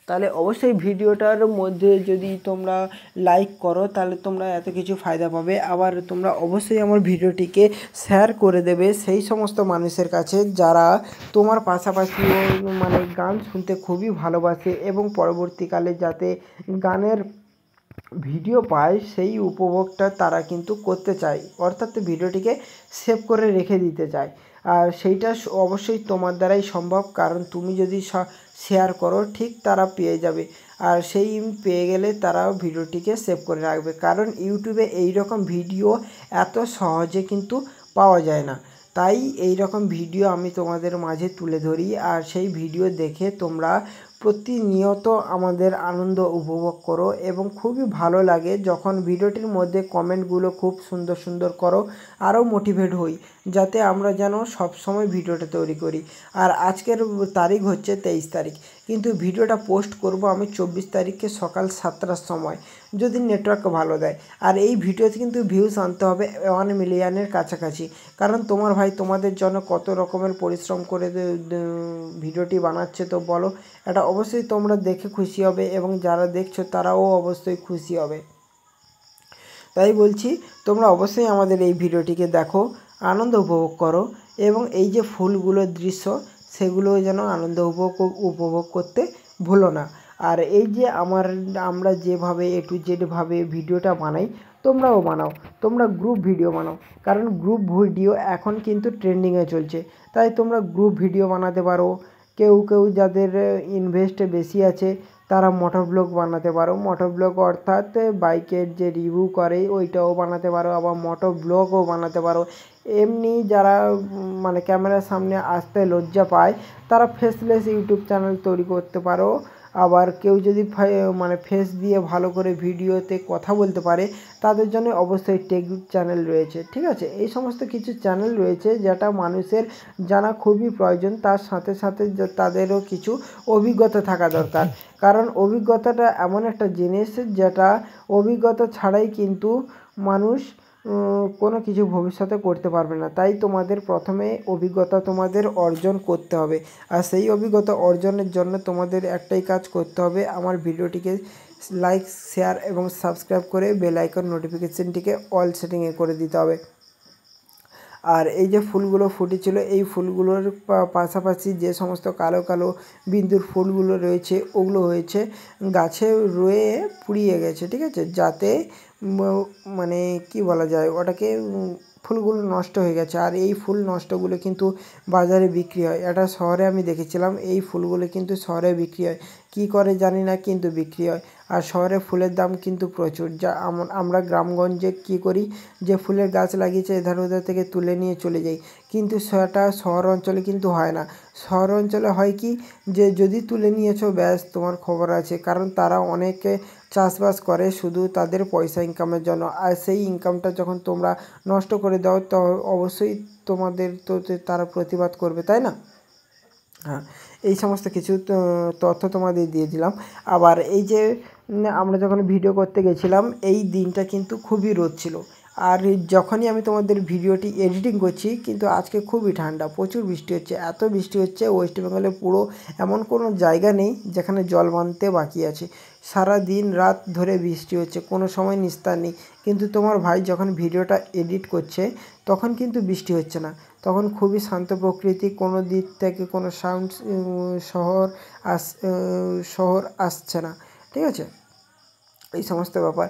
তাহলে অবশ্যই ভিডিওটার মধ্যে যদি তোমরা লাইক করো তাহলে তোমরা এত কিছু ফায়দা পাবে। আবার তোমরা অবশ্যই আমার ভিডিওটিকে শেয়ার করে দেবে সেই সমস্ত মানুষের কাছে যারা তোমার পাশাপাশিও মানে গান শুনতে খুবই ভালোবাসে, এবং পরবর্তীকালে যাতে গানের ভিডিও পায় সেই উপভোগটা তারা কিন্তু করতে চায়, অর্থাৎ ভিডিওটিকে সেভ করে রেখে দিতে চায়। আর সেইটা অবশ্যই তোমার দ্বারাই সম্ভব, কারণ তুমি যদি শেয়ার করো ঠিক তারা পেয়ে যাবে, আর সেই পেয়ে গেলে তারাও ভিডিওটিকে সেভ করে রাখবে, কারণ ইউটিউবে এই রকম ভিডিও এত সহজে কিন্তু পাওয়া যায় না। তাই এই রকম ভিডিও আমি তোমাদের মাঝে তুলে ধরি, আর সেই ভিডিও দেখে তোমরা প্রতিনিয়ত আমাদের আনন্দ উপভোগ করো, এবং খুবই ভালো লাগে যখন ভিডিওটির মধ্যে কমেন্টগুলো খুব সুন্দর সুন্দর করো, আরও মোটিভেট হই যাতে আমরা যেন সবসময় ভিডিওটা তৈরি করি। আর আজকের তারিখ হচ্ছে 23 তারিখ, কিন্তু ভিডিওটা পোস্ট করব আমি 24 তারিখে সকাল 7টার সময়, যদি নেটওয়ার্ক ভালো দেয়। আর এই ভিডিওতে কিন্তু ভিউজ আনতে হবে 1 মিলিয়নের কাছাকাছি, কারণ তোমার ভাই তোমাদের জন্য কত রকমের পরিশ্রম করে ভিডিওটি বানাচ্ছে। তো বলো, এটা অবশ্যই তোমরা দেখে খুশি হবে, এবং যারা দেখছো তারাও অবশ্যই খুশি হবে। তাই বলছি তোমরা অবশ্যই আমাদের এই ভিডিওটিকে দেখো, আনন্দ উপভোগ করো, এবং এই যে ফুলগুলোর দৃশ্য সেগুলো যেন আনন্দ উপভোগ করতে ভুলো না। আর এই যে আমরা যেভাবে A to Z ভাবে ভিডিওটা বানাই, তোমরাও বানাও, তোমরা গ্রুপ ভিডিও বানাও, কারণ গ্রুপ ভিডিও এখন কিন্তু ট্রেন্ডিংয়ে চলছে। তাই তোমরা গ্রুপ ভিডিও বানাতে পারো। কেউ যাদের ইনভেস্ট বেশি আছে তারা মোটর ব্লগ বানাতে পারো। মোটর ব্লগ অর্থাৎ বাইকের যে রিভিউ করে ওইটাও বানাতে পারো, আবার মোটর ব্লগও বানাতে পারো। এমনি যারা মানে ক্যামেরার সামনে আসতে লজ্জা পায় তারা ফেসলেস ইউটিউব চ্যানেল তৈরি করতে পারো। আবার কেউ যদি মানে ফেস দিয়ে ভালো করে ভিডিওতে কথা বলতে পারে তাদের জন্য অবশ্যই টেক চ্যানেল রয়েছে, ঠিক আছে। এই সমস্ত কিছু চ্যানেল রয়েছে যেটা মানুষের জানা খুবই প্রয়োজন, তার সাথে সাথে তাদেরও কিছু অভিজ্ঞতা থাকা দরকার, কারণ অভিজ্ঞতাটা এমন একটা জিনিস যেটা অভিজ্ঞতা ছাড়াই কিন্তু মানুষ কোনো কিছু ভবিষ্যতে করতে পারবে না। তাই তোমাদের প্রথমে অভিজ্ঞতা তোমাদের অর্জন করতে হবে, আর সেই অভিজ্ঞতা অর্জনের জন্য তোমাদের একটাই কাজ করতে হবে, আমার ভিডিওটিকে লাইক, শেয়ার এবং সাবস্ক্রাইব করে বেল আইকন নোটিফিকেশনটিকে অল সেটিংয়ে করে দিতে হবে। আর এই যে ফুলগুলো ফুটেছিল, এই ফুলগুলোর পাশাপাশি যে সমস্ত কালো কালো বিন্দুর ফুলগুলো রয়েছে ওগুলো হয়েছে গাছে রয়ে পুড়িয়ে গেছে, ঠিক আছে, যাতে মানে কি বলা যায় ওটাকে, ফুলগুলো নষ্ট হয়ে গেছে। আর এই ফুল নষ্টগুলো কিন্তু বাজারে বিক্রি হয়, এটা শহরে আমি দেখেছিলাম, এই ফুলগুলো কিন্তু শহরে বিক্রি হয়, কী করে জানি না কিন্তু বিক্রি হয়। আর শহরে ফুলের দাম কিন্তু প্রচুর, যা আমরা গ্রামগঞ্জে কী করি, যে ফুলের গাছ লাগিয়েছে এধার ওধার থেকে তুলে নিয়ে চলে যাই, কিন্তু সেটা শহর অঞ্চলে কিন্তু হয় না। শহর অঞ্চলে হয় কি, যে যদি তুলে নিয়েছো ব্যাস তোমার খবর আছে, কারণ তারা অনেকে চাষবাস করে শুধু তাদের পয়সা ইনকামের জন্য, আর সেই ইনকামটা যখন তোমরা নষ্ট করে দাও তো অবশ্যই তোমাদের তো তারা প্রতিবাদ করবে, তাই না। হ্যাঁ, এই সমস্ত কিছু তথ্য তোমাদের দিয়ে দিলাম। আবার এই যে আমরা যখন ভিডিও করতে গেছিলাম এই দিনটা কিন্তু খুবই রোদ ছিল, আর যখনই আমি তোমাদের ভিডিওটি এডিটিং করছি কিন্তু আজকে খুবই ঠান্ডা, প্রচুর বৃষ্টি হচ্ছে, এত বৃষ্টি হচ্ছে ওয়েস্ট বেঙ্গলে পুরো এমন কোনো জায়গা নেই যেখানে জল বাঁধতে বাকি আছে। সারা দিন রাত ধরে বৃষ্টি হচ্ছে, কোনো সময় নিস্তার নেই। কিন্তু তোমার ভাই যখন ভিডিওটা এডিট করছে তখন কিন্তু বৃষ্টি হচ্ছে না, তখন খুবই শান্ত প্রকৃতি, কোনো দিক থেকে কোনো সাউন্ড শহর আসছে না, ঠিক আছে, এই সমস্ত ব্যাপার।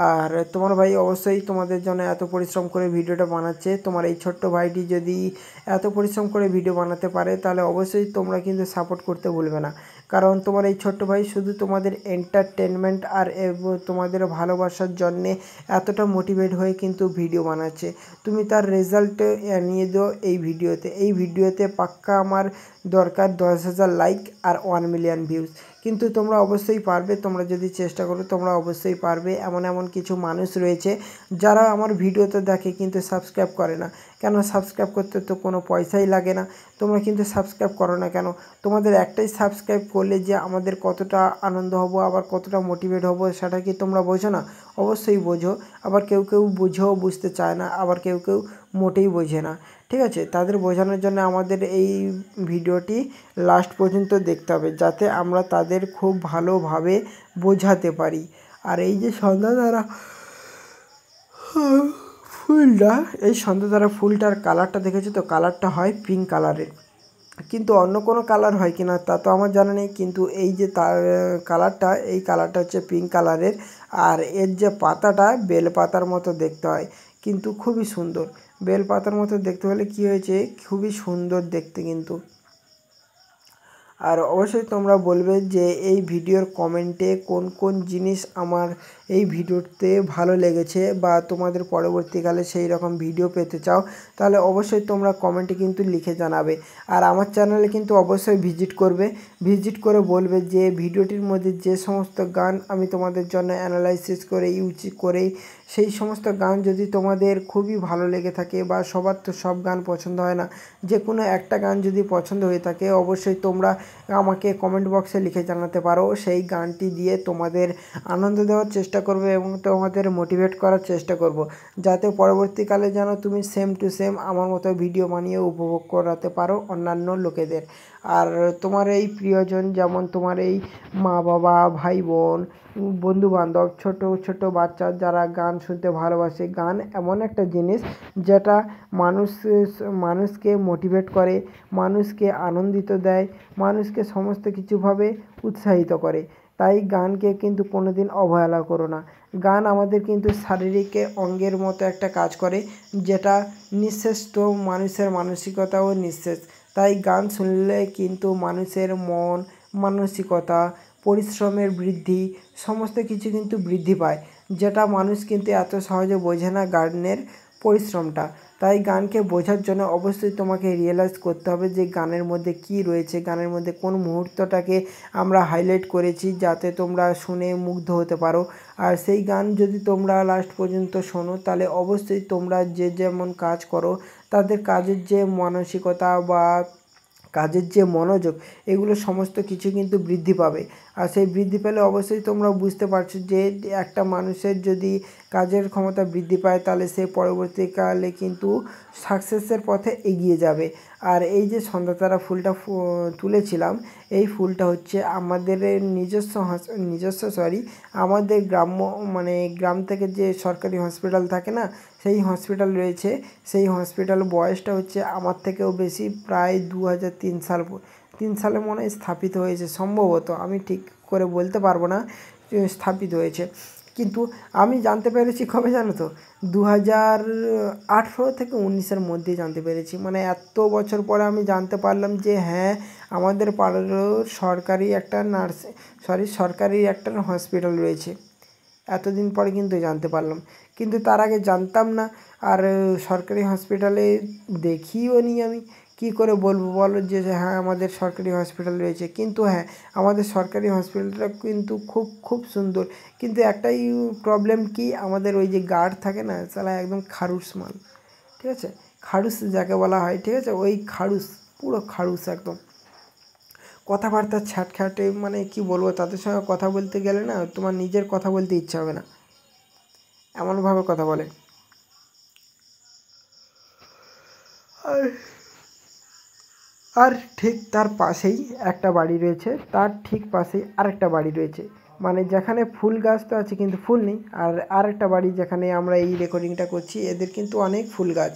আর তোমার ভাই অবশ্যই তোমাদের জন্য এত পরিশ্রম করে ভিডিওটা বানাচ্ছে। তোমার এই ছোট্ট ভাইটি যদি এত পরিশ্রম করে ভিডিও বানাতে পারে তাহলে অবশ্যই তোমরা কিন্তু সাপোর্ট করতে ভুলবে না, কারণ তোমার এই ছোট্ট ভাই শুধু তোমাদের এন্টারটেনমেন্ট আর তোমাদের ভালোবাসার জন্যে এতটা মোটিভেট হয়ে কিন্তু ভিডিও বানাচ্ছে। তুমি তার রেজাল্ট নিয়ে দাও এই ভিডিওতে পাক্কা আমার দরকার 10,000 লাইক আর 1 মিলিয়ন ভিউজ। কিন্তু তোমরা অবশ্যই পারবে, তোমরা যদি চেষ্টা করো তোমরা অবশ্যই পারবে। এমন কিছু মানুষ রয়েছে যারা আমার ভিডিওতে দেখে কিন্তু সাবস্ক্রাইব করে না। কেন সাবস্ক্রাইব করতে তো কোনো পয়সাই লাগে না, তোমরা কিন্তু সাবস্ক্রাইব করো না কেন? তোমাদের একটাই সাবস্ক্রাইব করলে যে আমাদের কতটা আনন্দ হব, আবার কতটা মোটিভেট হব সেটা কি তোমরা বোঝো না? অবশ্যই বোঝো। আবার কেউ বুঝেও বুঝতে চায় না, আবার কেউ মোটেই বোঝে না, ঠিক আছে। তাদের বোঝানোর জন্য আমাদের এই ভিডিওটি লাস্ট পর্যন্ত দেখতে হবে, যাতে আমরা তাদের খুব ভালোভাবে বোঝাতে পারি। আর এই যে সন্ধ্যাতারা ফুলটা, এই সন্ধ্যাতারা ফুলটার কালারটা দেখেছো তো? কালারটা হয় পিঙ্ক কালারের, কিন্তু অন্য কোনো কালার হয় কি না তা তো আমার জানা নেই। কিন্তু এই যে তার কালারটা, এই কালারটা হচ্ছে পিঙ্ক কালারের। আর এর যে পাতাটা বেলপাতার মতো দেখতে হয়, কিন্তু খুবই সুন্দর। বেলপাতার মতো দেখতে হলে কী হয়েছে, খুবই সুন্দর দেখতে কিন্তু। আর অবশ্যই তোমরা বলবে যে এই ভিডিওর কমেন্টে কোন জিনিস আমার এই ভিডিওতে ভালো লেগেছে, বা তোমাদের পরবর্তীকালে সেই রকম ভিডিও পেতে চাও, তাহলে অবশ্যই তোমরা কমেন্টে কিন্তু লিখে জানাবে। আর আমার চ্যানেলে কিন্তু অবশ্যই ভিজিট করে বলবে যে ভিডিওটির মধ্যে যে সমস্ত গান আমি তোমাদের জন্য অ্যানালাইসিস করে ইউজ করে, সেই সমস্ত গান যদি তোমাদের খুবই ভালো লেগে থাকে, বা সবার তো সব গান পছন্দ হয় না, যে কোনো একটা গান যদি পছন্দ হয়ে থাকে অবশ্যই তোমরা আমাকে কমেন্ট বক্সে লিখে জানাতে পারো। সেই গানটি দিয়ে তোমাদের আনন্দ দেওয়ার চেষ্টা করবে এবং তোমাদের মোটিভেট করার চেষ্টা করব, যাতে পরবর্তীকালে যেন তুমি সেম টু সেম আমার মতো ভিডিও বানিয়ে উপভোগ করাতে পারো অন্যান্য লোকেদের। আর তোমার এই প্রিয়জন, যেমন তোমার এই মা বাবা, ভাই বোন, বন্ধুবান্ধব, ছোট বাচ্চা যারা গান শুনতে ভালোবাসে, গান এমন একটা জিনিস যেটা মানুষকে মোটিভেট করে, মানুষকে আনন্দিত দেয়, মানুষকে সমস্ত কিছুভাবে উৎসাহিত করে। তাই গানকে কিন্তু কোনো দিন অবহেলা করো না। গান আমাদের কিন্তু শারীরিক অঙ্গের মতো একটা কাজ করে, যেটা নিঃশেষ, তো মানুষের মানসিকতাও নিঃশেষ। তাই গান শুনলে কিন্তু মানুষের মন মানসিকতা, পরিশ্রমের বৃদ্ধি, সমস্ত কিছু কিন্তু বৃদ্ধি পায়, যেটা মানুষ কিন্তু এত সহজে বোঝে না গানের পরিশ্রমটা। তাই গানকে বোঝার জন্য অবশ্যই তোমাকে রিয়েলাইজ করতে হবে যে গানের মধ্যে কী রয়েছে, গানের মধ্যে কোন মুহূর্তটাকে আমরা হাইলাইট করেছি, যাতে তোমরা শুনে মুগ্ধ হতে পারো। আর সেই গান যদি তোমরা লাস্ট পর্যন্ত শোনো, তাহলে অবশ্যই তোমরা যে যেমন কাজ করো তাদের কাজের যে মানসিকতা বা কাজের যে মনোযোগ, এগুলো সমস্ত কিছু কিন্তু বৃদ্ধি পাবে। আর সেই বৃদ্ধি পেলে অবশ্যই তোমরা বুঝতে পারছো যে একটা মানুষের যদি কাজের ক্ষমতা বৃদ্ধি পায় তাহলে সে পরবর্তীকালে কিন্তু সাকসেসের পথে এগিয়ে যাবে। আর এই যে সন্ধ্যাতারা ফুলটা তুলেছিলাম, এই ফুলটা হচ্ছে আমাদের আমাদের গ্রাম থেকে যে সরকারি হসপিটাল থাকে না, সেই হসপিটাল রয়েছে, সেই হসপিটাল বয়সটা হচ্ছে আমার থেকেও বেশি, প্রায় 2003 সালে মনে হয় স্থাপিত হয়েছে সম্ভবত, আমি ঠিক করে বলতে পারবো না, স্থাপিত হয়েছে। কিন্তু আমি জানতে পেরেছি কবে জানো তো, 2018 থেকে 19-এর মধ্যে জানতে পেরেছি। মানে এত বছর পরে আমি জানতে পারলাম যে হ্যাঁ, আমাদের পাড়ারও সরকারি একটা হসপিটাল রয়েছে। এতদিন পরে কিন্তু জানতে পারলাম, কিন্তু তার আগে জানতাম না। আর সরকারি হসপিটালে দেখিও নি আমি, কী করে বলবো বলো যে হ্যাঁ আমাদের সরকারি হসপিটাল রয়েছে। কিন্তু হ্যাঁ, আমাদের সরকারি হসপিটালটা কিন্তু খুব সুন্দর, কিন্তু একটাই প্রবলেম কি, আমাদের ওই যে গার্ড থাকে না, সালা একদম খারুস মাল, ঠিক আছে, খারুস যাকে বলা হয়, ঠিক আছে, ওই খারুস, পুরো খারুস একদম। কথাবার্তা ছ্যাটখ্যাটে, মানে কি বলবো, তাদের সঙ্গে কথা বলতে গেলে না তোমার নিজের কথা বলতে ইচ্ছা হবে না, এমনভাবে কথা বলে। আর ঠিক তার পাশেই একটা বাড়ি রয়েছে, তার ঠিক পাশেই আরেকটা বাড়ি রয়েছে, মানে যেখানে ফুল গাছ তো আছে কিন্তু ফুল নেই। আর আরেকটা বাড়ি যেখানে আমরা এই রেকর্ডিংটা করছি, এদের কিন্তু অনেক ফুল গাছ,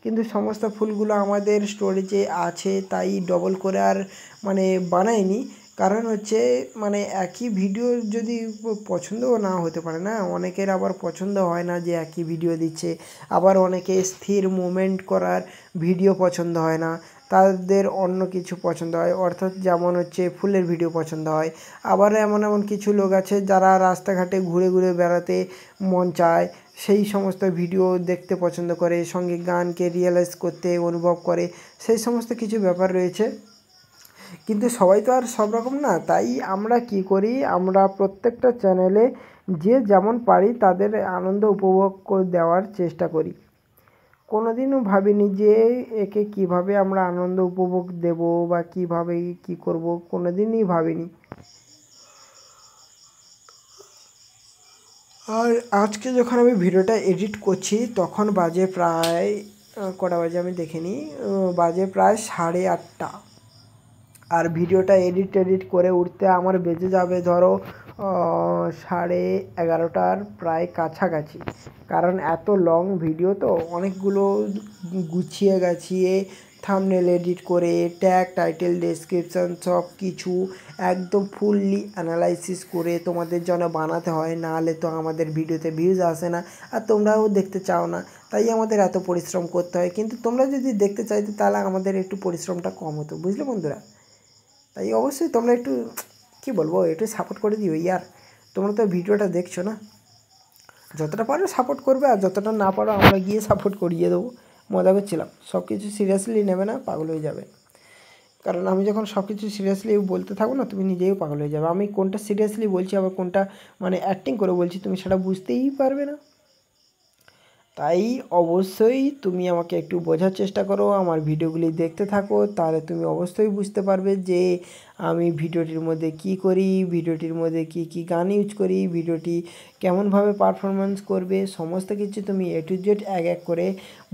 কিন্তু সমস্ত ফুলগুলো আমাদের স্টোরেজে আছে, তাই ডবল করে আর মানে বানাইনি। কারণ হচ্ছে মানে একই ভিডিও যদি পছন্দও না হতে পারে না, অনেকের আবার পছন্দ হয় না যে একই ভিডিও দিচ্ছে, আবার অনেকে স্থির মুভমেন্ট করার ভিডিও পছন্দ হয় না, তাদের অন্য কিছু পছন্দ হয়, অর্থাৎ যেমন হচ্ছে ফুলের ভিডিও পছন্দ হয়। আবার এমন এমন কিছু লোক আছে যারা রাস্তাঘাটে ঘুরে ঘুরে বেড়াতে মন চায়, সেই সমস্ত ভিডিও দেখতে পছন্দ করে, সঙ্গে গানকে রিয়েলাইজ করতে অনুভব করে, সেই সমস্ত কিছু ব্যাপার রয়েছে। কিন্তু সবাই তো আর সব রকম না, তাই আমরা কি করি, আমরা প্রত্যেকটা চ্যানেলে যে যেমন পারি তাদের আনন্দ উপভোগ দেওয়ার চেষ্টা করি। কোনোদিনও ভাবিনি যে একে কিভাবে আমরা আনন্দ উপভোগ দেব বা কিভাবে কি করব, কোনোদিনই ভাবিনি। আর আজকে যখন আমি ভিডিওটা এডিট করছি তখন বাজে প্রায় কটা বাজে আমি দেখিনি, বাজে প্রায় 8:30। আর ভিডিওটা এডিট করে উঠতে আমার বেজে যাবে ধরো 11:30টার প্রায় কাছাকাছি। কারণ এত লং ভিডিও তো, অনেকগুলো গুছিয়ে গাছিয়ে থাম্বনেল এডিট করে ট্যাগ, টাইটেল, ডেসক্রিপশন সব কিছু একদম ফুললি অ্যানালাইসিস করে তোমাদের জন্য বানাতে হয়, নাহলে তো আমাদের ভিডিওতে ভিউজ আসে না আর তোমরাও দেখতে চাও না, তাই আমাদের এত পরিশ্রম করতে হয়। কিন্তু তোমরা যদি দেখতে চাইতে তাহলে আমাদের একটু পরিশ্রমটা কম হতো, বুঝলে বন্ধুরা? তাই অবশ্যই তোমরা একটু কী বলবো, একটু সাপোর্ট করে দিও ইয়ার। তোমরা তো ভিডিওটা দেখছো না, যতটা পারো সাপোর্ট করবে, আর যতটা না পারো আমরা গিয়ে সাপোর্ট করিয়ে দেবো। মজা করছিলাম, সব কিছু সিরিয়াসলি নেবে না, পাগল হয়ে যাবে। কারণ আমি যখন সব কিছু সিরিয়াসলি বলতে থাকবো না, তুমি নিজেই পাগল হয়ে যাবে। আমি কোনটা সিরিয়াসলি বলছি আবার কোনটা মানে অ্যাক্টিং করে বলছি তুমি সেটা বুঝতেই পারবে না। তাই অবশ্যই তুমি আমাকে একটু বোঝার চেষ্টা করো, আমার ভিডিওগুলি দেখতে থাকো, তাহলে তুমি অবশ্যই বুঝতে পারবে যে আমি ভিডিওটির মধ্যে কি করি, ভিডিওটির মধ্যে কি কি গান ইউজ করি, ভিডিওটি কেমনভাবে পারফরমেন্স করবে, সমস্ত কিছু তুমি A to Z এক এক করে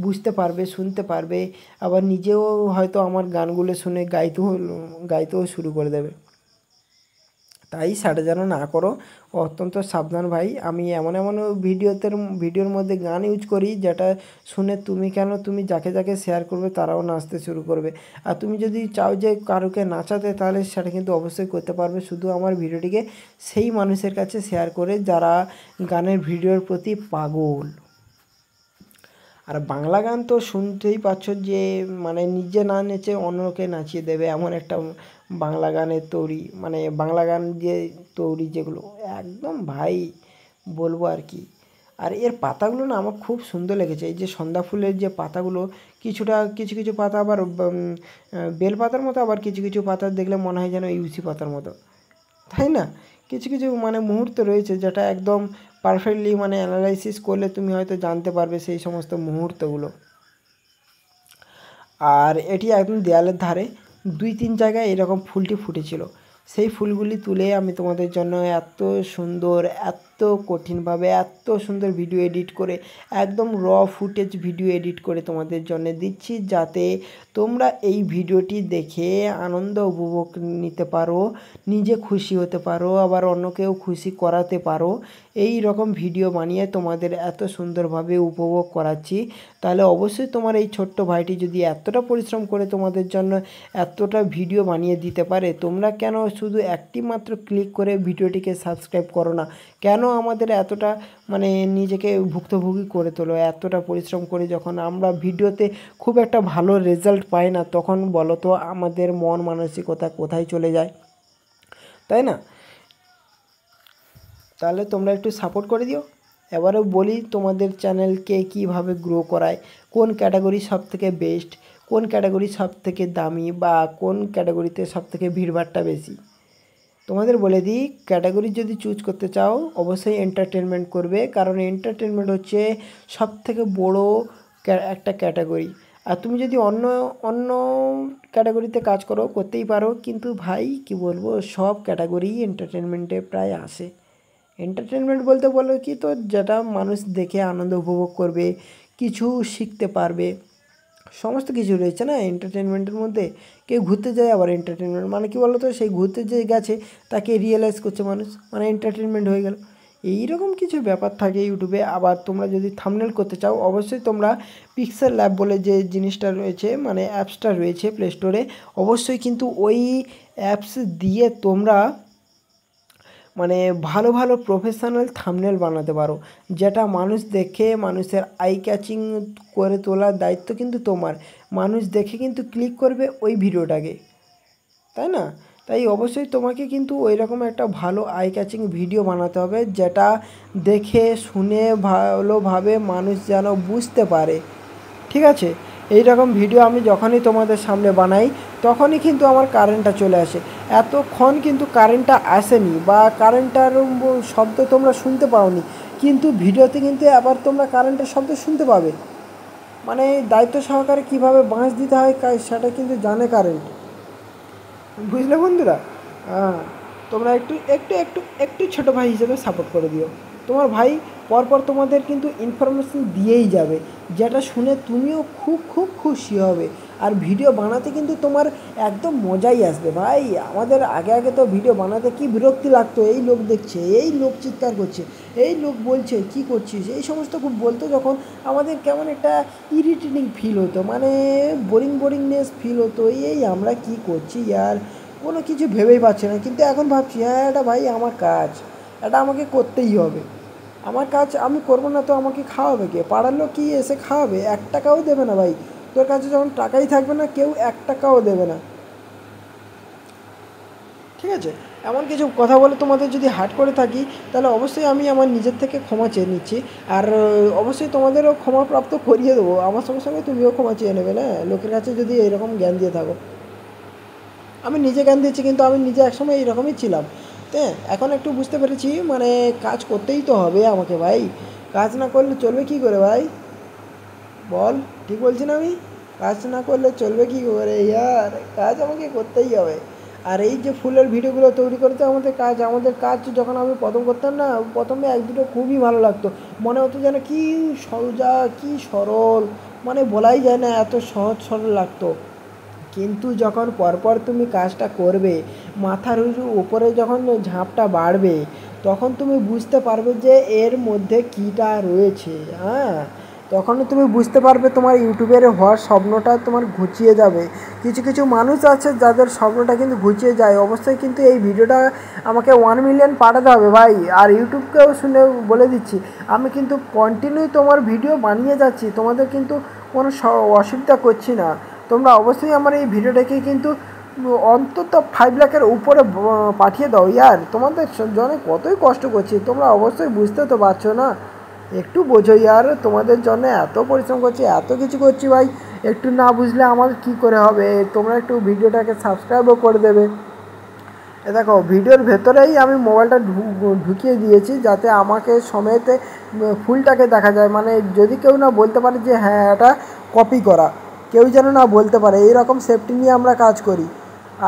বুঝতে পারবে, শুনতে পারবে। আবার নিজেও হয়তো আমার গানগুলো শুনে গাইতেও শুরু করে দেবে। তাই সেটা যেন না করো, অত্যন্ত সাবধান ভাই। আমি এমন এমন ভিডিওর মধ্যে গান ইউজ করি যেটা শুনে তুমি যাকে যাকে শেয়ার করবে তারাও নাচতে শুরু করবে। আর তুমি যদি চাও যে কারোকে নাচাতে, তাহলে সেটা কিন্তু অবশ্যই করতে পারবে, শুধু আমার ভিডিওটিকে সেই মানুষের কাছে শেয়ার করে যারা গানের ভিডিওর প্রতি পাগল। আর বাংলা গান তো শুনতেই পাচ্ছ যে মানে নিজে না নেচে অন্যকে নাচিয়ে দেবে, এমন একটা বাংলা গানের তৈরি, মানে বাংলা গান যে তৈরি যেগুলো একদম ভাই বলবো আর কি। আর এর পাতাগুলো না আমার খুব সুন্দর লেগেছে, এই যে সন্ধ্যা ফুলের যে পাতাগুলো, কিছু কিছু পাতা আবার বেল পাতার মতো, আবার কিছু কিছু পাতা দেখলে মনে হয় যেন ইউসি পাতার মতো, তাই না? কিছু কিছু মানে মুহূর্ত রয়েছে যেটা একদম পারফেক্টলি মানে অ্যানালাইসিস করলে তুমি হয়তো জানতে পারবে সেই সমস্ত মুহূর্তগুলো। আর এটি একদম দেয়ালের ধারে 2-3 জায়গায় এরকম ফুলটি ফুটেছিল, সেই ফুলগুলি তুলে আমি তোমাদের জন্য এত সুন্দর, এত কঠিনভাবে এত সুন্দর ভিডিও এডিট করে, একদম র ফুটেজ ভিডিও এডিট করে তোমাদের জন্য দিচ্ছি, যাতে তোমরা এই ভিডিওটি দেখে আনন্দ উপভোগ নিতে পারো, নিজে খুশি হতে পারো, আবার অন্যকেও খুশি করাতে পারো। এই রকম ভিডিও বানিয়ে তোমাদের এত সুন্দরভাবে উপভোগ করাচ্ছি। তাহলে অবশ্যই তোমার এই ছোট্ট ভাইটি যদি এতটা পরিশ্রম করে তোমাদের জন্য এতটা ভিডিও বানিয়ে দিতে পারে, তোমরা কেন শুধু একটি মাত্র ক্লিক করে ভিডিওটিকে সাবস্ক্রাইব করো না? কেন আমাদের এতটা মানে নিজেকে ভুক্তভোগী করে তোলো? এতটা পরিশ্রম করে যখন আমরা ভিডিওতে খুব একটা ভালো রেজাল্ট পাই না, তখন বলো তো আমাদের মন মানসিকতা কোথায় চলে যায়, তাই না? তাহলে তোমরা একটু সাপোর্ট করে দিও। এবারে বলি তোমাদের চ্যানেলকে কিভাবে গ্রো করায়, কোন ক্যাটাগরি সবথেকে বেস্ট, কোন ক্যাটাগরি সবথেকে দামি, বা কোন ক্যাটাগরিতে সবথেকে ভিড়ভাড়টা বেশি। তোমাদের বলে দিই, ক্যাটাগরি যদি চুজ করতে চাও অবশ্যই এন্টারটেনমেন্ট করবে, কারণ এন্টারটেনমেন্ট হচ্ছে সবথেকে বড় একটা ক্যাটাগরি। আর তুমি যদি অন্য অন্য ক্যাটাগরিতে কাজ করতেই পারো, কিন্তু ভাই কি বলবো, সব ক্যাটাগরি এন্টারটেনমেন্টে প্রায় আসে। এন্টারটেনমেন্ট বলতে বলো কি, তো যেটা মানুষ দেখে আনন্দ উপভোগ করবে, কিছু শিখতে পারবে, সমস্ত কিছু রয়েছে না এন্টারটেনমেন্টের মধ্যে। কেউ ঘুরতে যায়, আবার এন্টারটেনমেন্ট মানে কি বলো তো, সেই ঘুরতে যে গেছে তাকে রিয়েলাইজ করছে মানুষ, মানে এন্টারটেনমেন্ট হয়ে গেল। এইরকম কিছু ব্যাপার থাকে ইউটিউবে। আবার তোমরা যদি থাম্বনেল করতে চাও, অবশ্যই তোমরা পিক্সেল ল্যাব বলে যে জিনিসটা রয়েছে, মানে অ্যাপসটা রয়েছে প্লে স্টোরে, অবশ্যই কিন্তু ওই অ্যাপস দিয়ে তোমরা মানে ভালো ভালো প্রফেশনাল থাম্বনেল বানাতে পারো, যেটা মানুষ দেখে মানুষের আই ক্যাচিং করে তোলার দায়িত্ব কিন্তু তোমার। মানুষ দেখে কিন্তু ক্লিক করবে ওই ভিডিওটাকে, তাই না? তাই অবশ্যই তোমাকে কিন্তু ওই রকম একটা ভালো আই ক্যাচিং ভিডিও বানাতে হবে, যেটা দেখে শুনে ভালোভাবে মানুষ যেন বুঝতে পারে, ঠিক আছে? এই রকম ভিডিও আমি যখনই তোমাদের সামনে বানাই, তখনই কিন্তু আমার কারেন্টটা চলে আসে। এতক্ষণ কিন্তু কারেন্টটা আসেনি, বা কারেন্টটার শব্দ তোমরা শুনতে পাওনি, কিন্তু ভিডিওতে কিন্তু আবার তোমরা কারেন্টের শব্দ শুনতে পাবে। মানে দায়িত্ব সহকারে কীভাবে বাঁশ দিতে হয় সেটা কিন্তু জানে কারেন্ট, বুঝলে বন্ধুরা? হ্যাঁ, তোমরা একটু একটু একটু একটু ছোটো ভাই হিসেবে সাপোর্ট করে দিও। তোমার ভাই পরপর তোমাদের কিন্তু ইনফরমেশন দিয়েই যাবে, যেটা শুনে তুমিও খুব খুব খুশি হবে। আর ভিডিও বানাতে কিন্তু তোমার একদম মজাই আসবে ভাই। আমাদের আগে আগে তো ভিডিও বানাতে কি বিরক্তি লাগতো, এই লোক দেখছে, এই লোক চিৎকার করছে, এই লোক বলছে কি করছিস, এই সমস্ত খুব বলতো, যখন আমাদের কেমন একটা ইরিটেটিং ফিল হতো, মানে বোরিংনেস ফিল হতো, এই আমরা কি করছি আর কোনো কিছু ভেবেই পাচ্ছি না। কিন্তু এখন ভাবছি, হ্যাঁ এটা ভাই আমার কাজ, এটা আমাকে করতেই হবে। আমার কাজ আমি করবো না তো আমাকে খাওয়াবে কে? পাড়ার লোক কি এসে খাওয়াবে? 1 টাকাও দেবে না ভাই। তোর কাছে যখন টাকাই থাকবে না, কেউ 1 টাকাও দেবে না, ঠিক আছে? এমন কিছু কথা বলে তোমাদের যদি হার্ট করে থাকি, তাহলে অবশ্যই আমি আমার নিজের থেকে ক্ষমা চেয়ে নিচ্ছি। আর অবশ্যই তোমাদেরও ক্ষমাপ্রাপ্ত করিয়ে দেবো। আমার সঙ্গে সঙ্গে তুমিও ক্ষমা চেয়ে নেবে না, লোকের কাছে যদি এরকম জ্ঞান দিয়ে থাকো। আমি নিজে জ্ঞান দিচ্ছি, কিন্তু আমি নিজে একসময় এইরকমই ছিলাম। হ্যাঁ, এখন একটু বুঝতে পেরেছি, মানে কাজ করতেই তো হবে আমাকে ভাই। কাজ না করলে চলবে কি করে ভাই? বল, ঠিক বলছি না আমি? কাজ না করলে চলবে কি করে ইয়ার? কাজ আমাকে করতেই হবে। আর এই যে ফুলের ভিডিওগুলো তৈরি করতে আমাদের কাজ যখন আমি প্রথম করতাম না, প্রথমে 1-2টো খুবই ভালো লাগতো। মনে হতো যেন কি সোজা, কি সরল, মানে বলাই যায় না, এত সহজ সরল লাগতো। কিন্তু যখন পরপর তুমি কাজটা করবে, মাথার উপরে যখন ঝাঁপটা বাড়বে, তখন তুমি বুঝতে পারবে যে এর মধ্যে কীটা রয়েছে। হ্যাঁ, তখনই তুমি বুঝতে পারবে তোমার ইউটিউবের হওয়ার স্বপ্নটা তোমার ঘুচিয়ে যাবে। কিছু কিছু মানুষ আছে যাদের স্বপ্নটা কিন্তু ঘুচিয়ে যায়। অবশ্যই কিন্তু এই ভিডিওটা আমাকে 1 মিলিয়ন পাঠাতে হবে ভাই। আর ইউটিউবকেও শুনে বলে দিচ্ছি, আমি কিন্তু কন্টিনিউ তোমার ভিডিও বানিয়ে যাচ্ছি, তোমাদের কিন্তু কোনো অসুবিধা করছি না। তোমরা অবশ্যই আমার এই ভিডিওটাকে কিন্তু অন্তত 5 লাখের উপরে পাঠিয়ে দাও ইয়ার। তোমাদের জন্য কতই কষ্ট করছি, তোমরা অবশ্যই বুঝতে তো পারছো না। একটু বোঝো ইয়ার, তোমাদের জন্য এত পরিশ্রম করছি, এত কিছু করছি ভাই, একটু না বুঝলে আমার কি করে হবে? তোমরা একটু ভিডিওটাকে সাবস্ক্রাইবও করে দেবে। এ দেখো, ভিডিওর ভেতরেই আমি মোবাইলটা ঢুকিয়ে দিয়েছি, যাতে আমাকে সমেত ফুলটাকে দেখা যায়। মানে যদি কেউ না বলতে পারে যে হ্যাঁ এটা কপি করা, কেউ যেন না বলতে পারে, এইরকম সেফটি নিয়ে আমরা কাজ করি।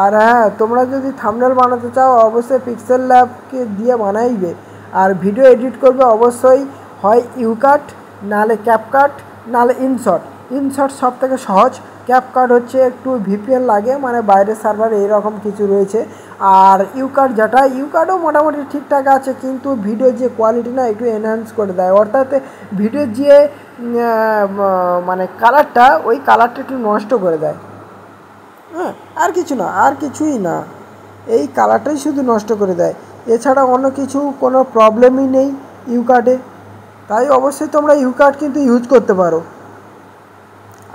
আর হ্যাঁ, তোমরা যদি থাম্বনেল বানাতে চাও, অবশ্যই পিক্সেল ল্যাবকে দিয়ে বানাইবে। আর ভিডিও এডিট করবে অবশ্যই হয় ইউকাট, নাহলে ক্যাপকাট, নাহলে ইনশট সব থেকে সহজ। ক্যাপকাট হচ্ছে একটু ভিপিএন লাগে, মানে বাইরের সার্ভার এইরকম কিছু রয়েছে। আর ইউকাট ইউকাটও মোটামুটি ঠিকঠাক আছে, কিন্তু ভিডিওর যে কোয়ালিটি না একটু এনহ্যান্স করে দেয়, অর্থাৎ ভিডিওর যে মানে কালারটা, ওই কালারটা একটু নষ্ট করে দেয়। হ্যাঁ, আর কিছু না, আর কিছুই না, এই কালারটাই শুধু নষ্ট করে দেয়। এছাড়া অন্য কিছু কোনো প্রবলেমই নেই ইউকাটে। তাই অবশ্যই তোমরা ইউকাট কিন্তু ইউজ করতে পারো।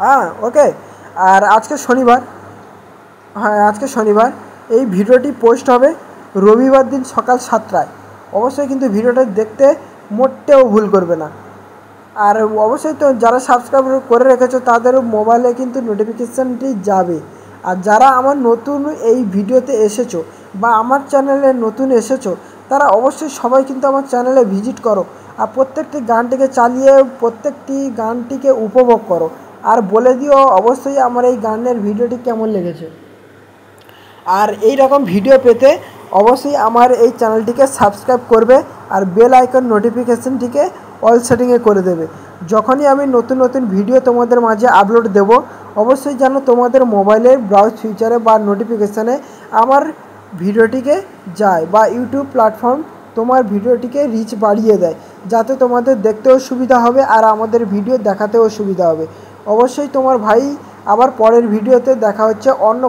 হ্যাঁ, ওকে। আর আজকে শনিবার, এই ভিডিওটি পোস্ট হবে রবিবার দিন সকাল 7টায়। অবশ্যই কিন্তু ভিডিওটা দেখতে মোটেও ভুল করবে না। আর অবশ্যই তো যারা সাবস্ক্রাইব করে রেখেছো তাদের মোবাইলে কিন্তু নোটিফিকেশানটি যাবে। আর যারা আমার নতুন এই ভিডিওতে এসেছো বা আমার চ্যানেলে নতুন এসেছো, তারা অবশ্যই সবাই কিন্তু আমার চ্যানেলে ভিজিট করো। আর প্রত্যেকটি গানটিকে চালিয়ে প্রত্যেকটি গানটিকে উপভোগ করো। আর বলে দিও অবশ্যই আমার এই গানের ভিডিওটি কেমন লেগেছে। আর এই রকম ভিডিও পেতে অবশ্যই আমার এই চ্যানেলটিকে সাবস্ক্রাইব করবে আর বেল আইকন নোটিফিকেশনটিকে অল সেটিংয়ে করে দেবে। যখনই আমি নতুন নতুন ভিডিও তোমাদের মাঝে আপলোড দেব অবশ্যই যেন তোমাদের মোবাইলের ব্রাউজ ফিচারে বা নোটিফিকেশানে আমার ভিডিওটিকে যায় বা ইউটিউব প্ল্যাটফর্ম তোমার ভিডিওটিকে রিচ বাড়িয়ে দেয়, যাতে তোমাদের দেখতেও সুবিধা হবে আর আমাদের ভিডিও দেখাতেও সুবিধা হবে। অবশ্যই তোমার ভাই আবার পরের ভিডিওতে দেখা হচ্ছে অন্য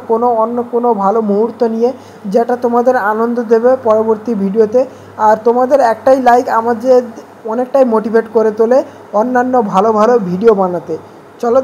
কোনো ভালো মুহূর্ত নিয়ে, যেটা তোমাদের আনন্দ দেবে পরবর্তী ভিডিওতে। আর তোমাদের একটাই লাইক আমাদের অনেকটাই মোটিভেট করে তোলে অন্যান্য ভালো ভিডিও বানাতে। চলো।